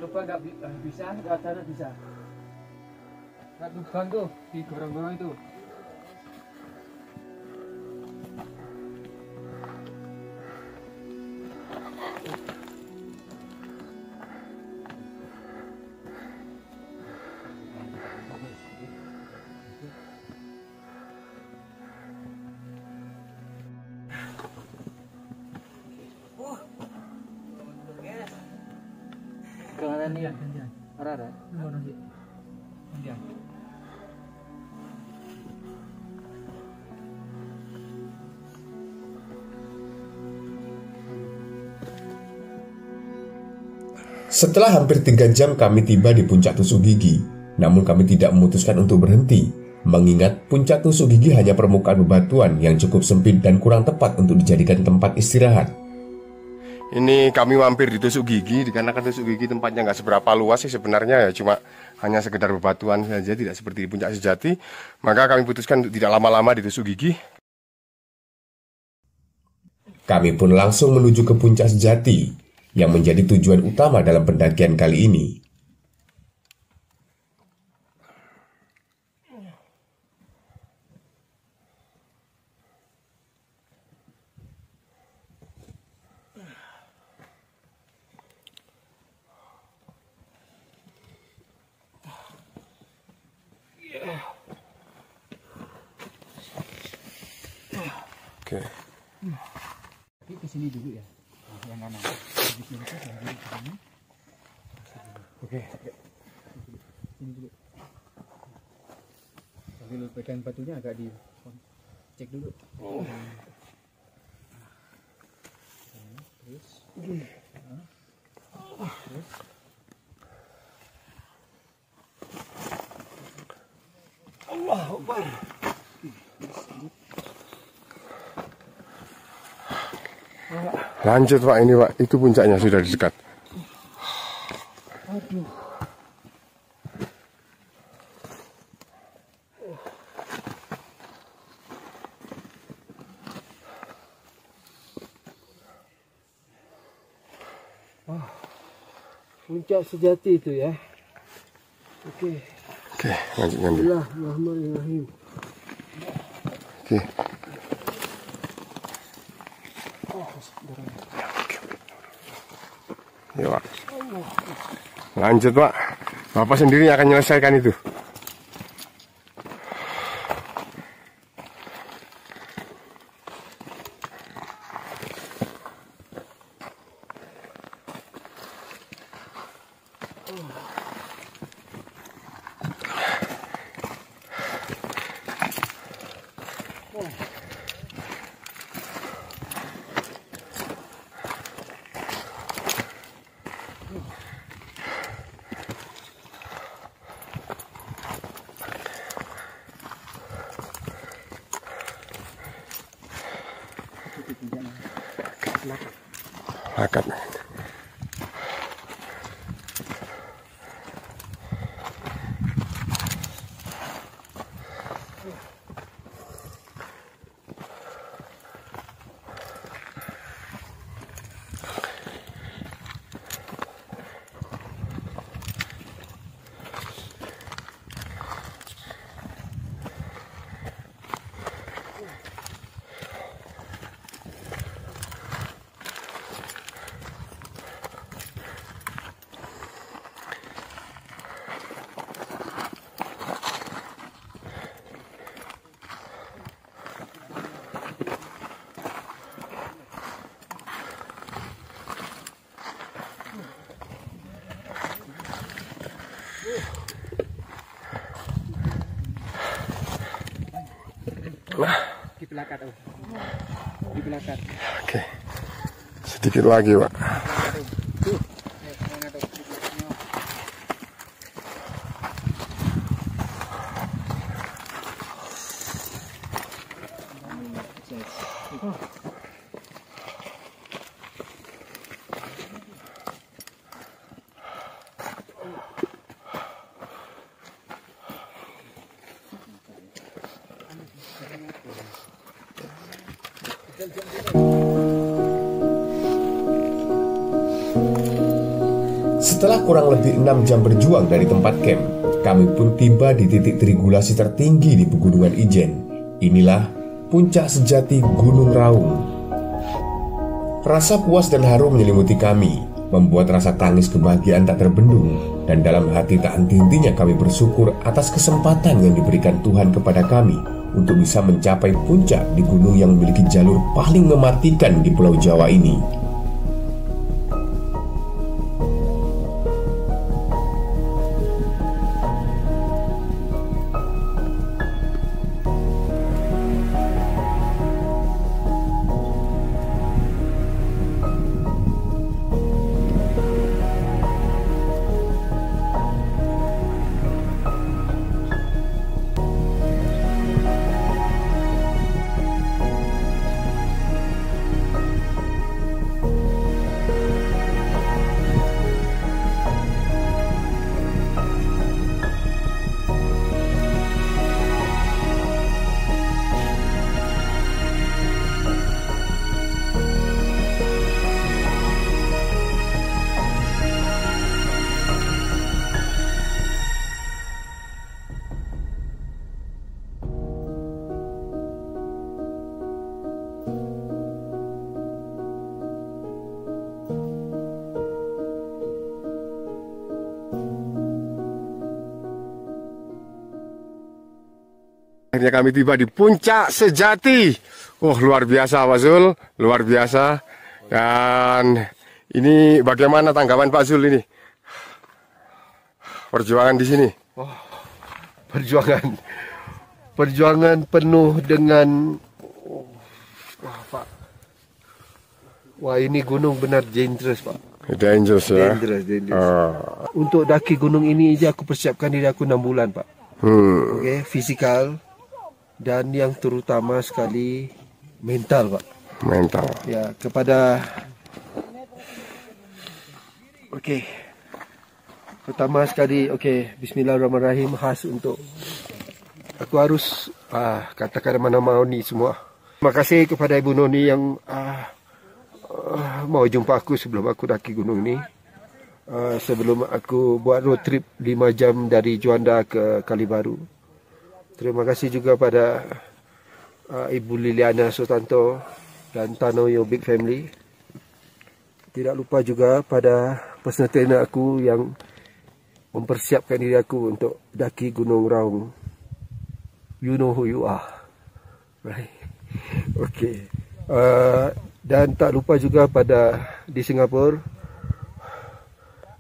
Speaker 5: Lubang nggak bisa, nggak sana bisa. Nggak lubang tuh di gorong-gorong itu. Kalian nih, ada.
Speaker 1: Setelah hampir 3 jam kami tiba di puncak Tusuk Gigi, namun kami tidak memutuskan untuk berhenti, mengingat puncak Tusuk Gigi hanya permukaan bebatuan yang cukup sempit dan kurang tepat untuk dijadikan tempat istirahat.
Speaker 2: Ini kami mampir di Tusuk Gigi, dikarenakan Tusuk Gigi tempatnya nggak seberapa luas sih sebenarnya ya, cuma hanya sekedar bebatuan saja, tidak seperti di puncak sejati. Maka kami putuskan untuk tidak lama-lama di Tusuk Gigi.
Speaker 1: Kami pun langsung menuju ke puncak sejati, yang menjadi tujuan utama dalam pendakian kali ini.
Speaker 2: Oke.
Speaker 5: Ke sini dulu ya. Yang kanan. Oke. Sini dulu. Sambil pegang batunya agak di cek dulu. Terus. Terus. Allahu Akbar.
Speaker 2: Lanjut Pak, ini Pak, itu puncaknya sudah di dekat.
Speaker 5: Aduh.
Speaker 6: puncak sejati itu ya. Oke.
Speaker 2: Oke, lanjut ngambil.
Speaker 6: Bismillahirrahmanirrahim.
Speaker 2: Oke. Ya, Pak. Lanjut, Pak. Bapak sendiri akan menyelesaikan itu. Lakat.
Speaker 5: Di belakang. Di belakang.
Speaker 2: Oke. Sedikit lagi, Pak.
Speaker 1: Setelah kurang lebih 6 jam berjuang dari tempat camp, kami pun tiba di titik trigulasi tertinggi di Pegunungan Ijen. Inilah puncak sejati Gunung Raung. Rasa puas dan haru menyelimuti kami, membuat rasa tangis kebahagiaan tak terbendung, dan dalam hati tak henti-hentinya kami bersyukur atas kesempatan yang diberikan Tuhan kepada kami untuk bisa mencapai puncak di gunung yang memiliki jalur paling mematikan di Pulau Jawa ini.
Speaker 2: Akhirnya kami tiba di puncak sejati. Oh, luar biasa, Pak Zul, luar biasa. Dan ini bagaimana tanggapan Pak Zul ini? Perjuangan di sini.
Speaker 3: Oh, perjuangan penuh dengan Pak. Wah, ini gunung benar dangerous, Pak.
Speaker 2: Dangerous ya.
Speaker 3: Dangerous. Untuk daki gunung ini aja aku persiapkan diri aku 6 bulan, Pak. Oke, fisikal. Dan yang terutama sekali mental, Pak.
Speaker 2: Mental.
Speaker 3: Ya, kepada pertama sekali, Bismillahirrahmanirrahim, khas untuk aku harus katakan mana mau ni semua. Terima kasih kepada Ibu Noni yang mau jumpa aku sebelum aku daki gunung ini.
Speaker 6: sebelum aku buat road trip 5 jam dari Juanda ke Kalibaru. Terima kasih juga pada Ibu Liliana Sutanto dan Tanoyo Big Family. Tidak lupa juga pada personal trainer aku yang mempersiapkan diri aku untuk daki Gunung Raung. You know who you are, right? Okay. Dan tak lupa juga pada di Singapura,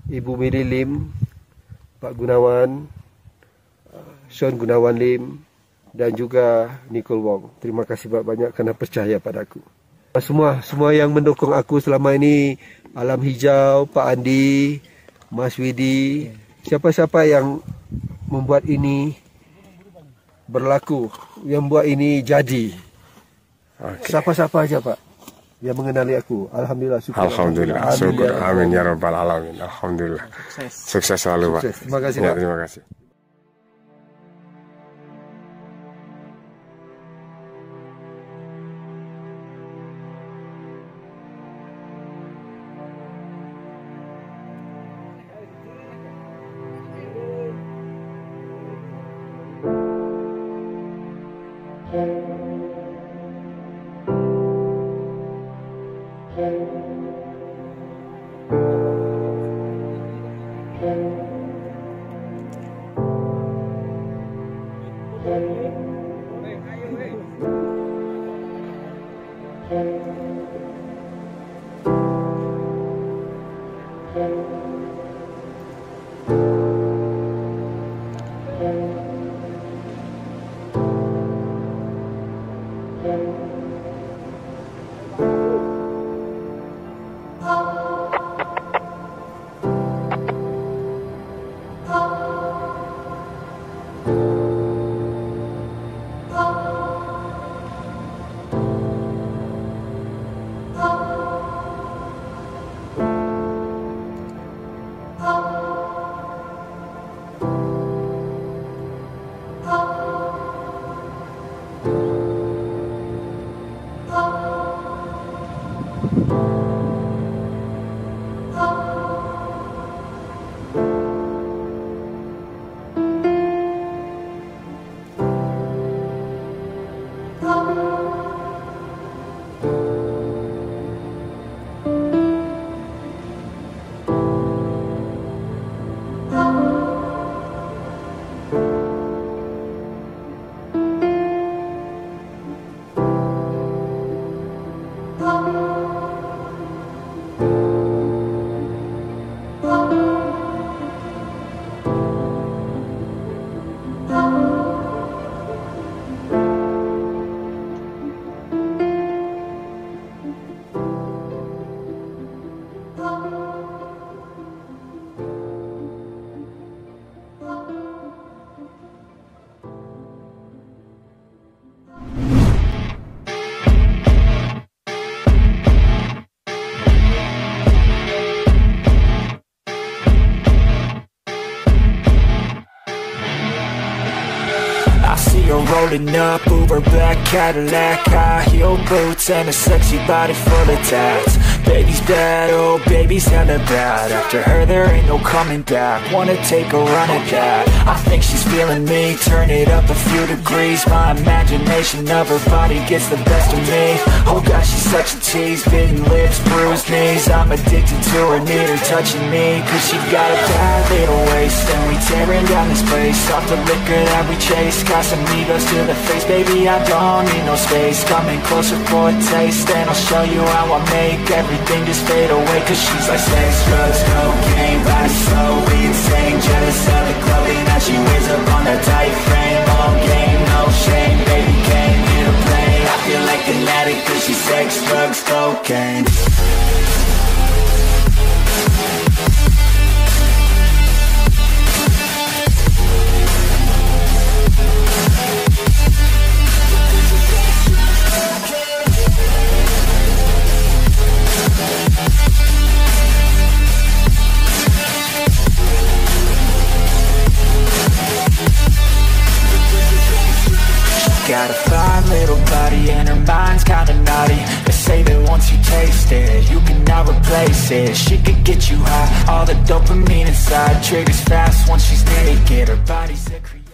Speaker 6: Ibu Miri Lim, Pak Gunawan, Sean Gunawan Lim, dan juga Nicole Wong. Terima kasih banyak kerana percaya padaku. Semua yang mendukung aku selama ini, Alam Hijau, Pak Andi, Mas Widi, siapa-siapa yang membuat ini berlaku, yang buat ini jadi. Siapa-siapa aja Pak yang mengenali aku. Alhamdulillah, syukur.
Speaker 2: Alhamdulillah, syukur. Amin ya rabbal alamin. Alhamdulillah. Sukses selalu, Pak.
Speaker 6: Terima kasih,
Speaker 2: ya,
Speaker 6: Pak.
Speaker 2: terima kasih.
Speaker 7: Rolling up, Uber black Cadillac, high heel boots and a sexy body full of tats. Baby's bad, oh baby's hella bad. After her there ain't no coming back. Wanna take a run at that. I think she's feeling me, turn it up a few degrees. My imagination of her body gets the best of me. Oh gosh, she's such a tease, bitten lips, bruised knees. I'm addicted to her, need her touching me. Cause she got a bad little waist, and we tearing down this place. Off the liquor that we chase, Casamigos to the face. Baby, I don't need no space. Coming closer for a taste, and I'll show you how I make everything just fade away. Cause she's like sex, drugs, cocaine, body so insane. Jealous of the clothing that she wears up on that tight frame. All game, no shame, baby came here to play. I feel like an addict cause she's sex, drugs, cocaine. Got a fine little body and her mind's kinda naughty. They say that once you taste it, you it. She could get you high, all the dopamine inside triggers fast once she's naked. Her body's a creep.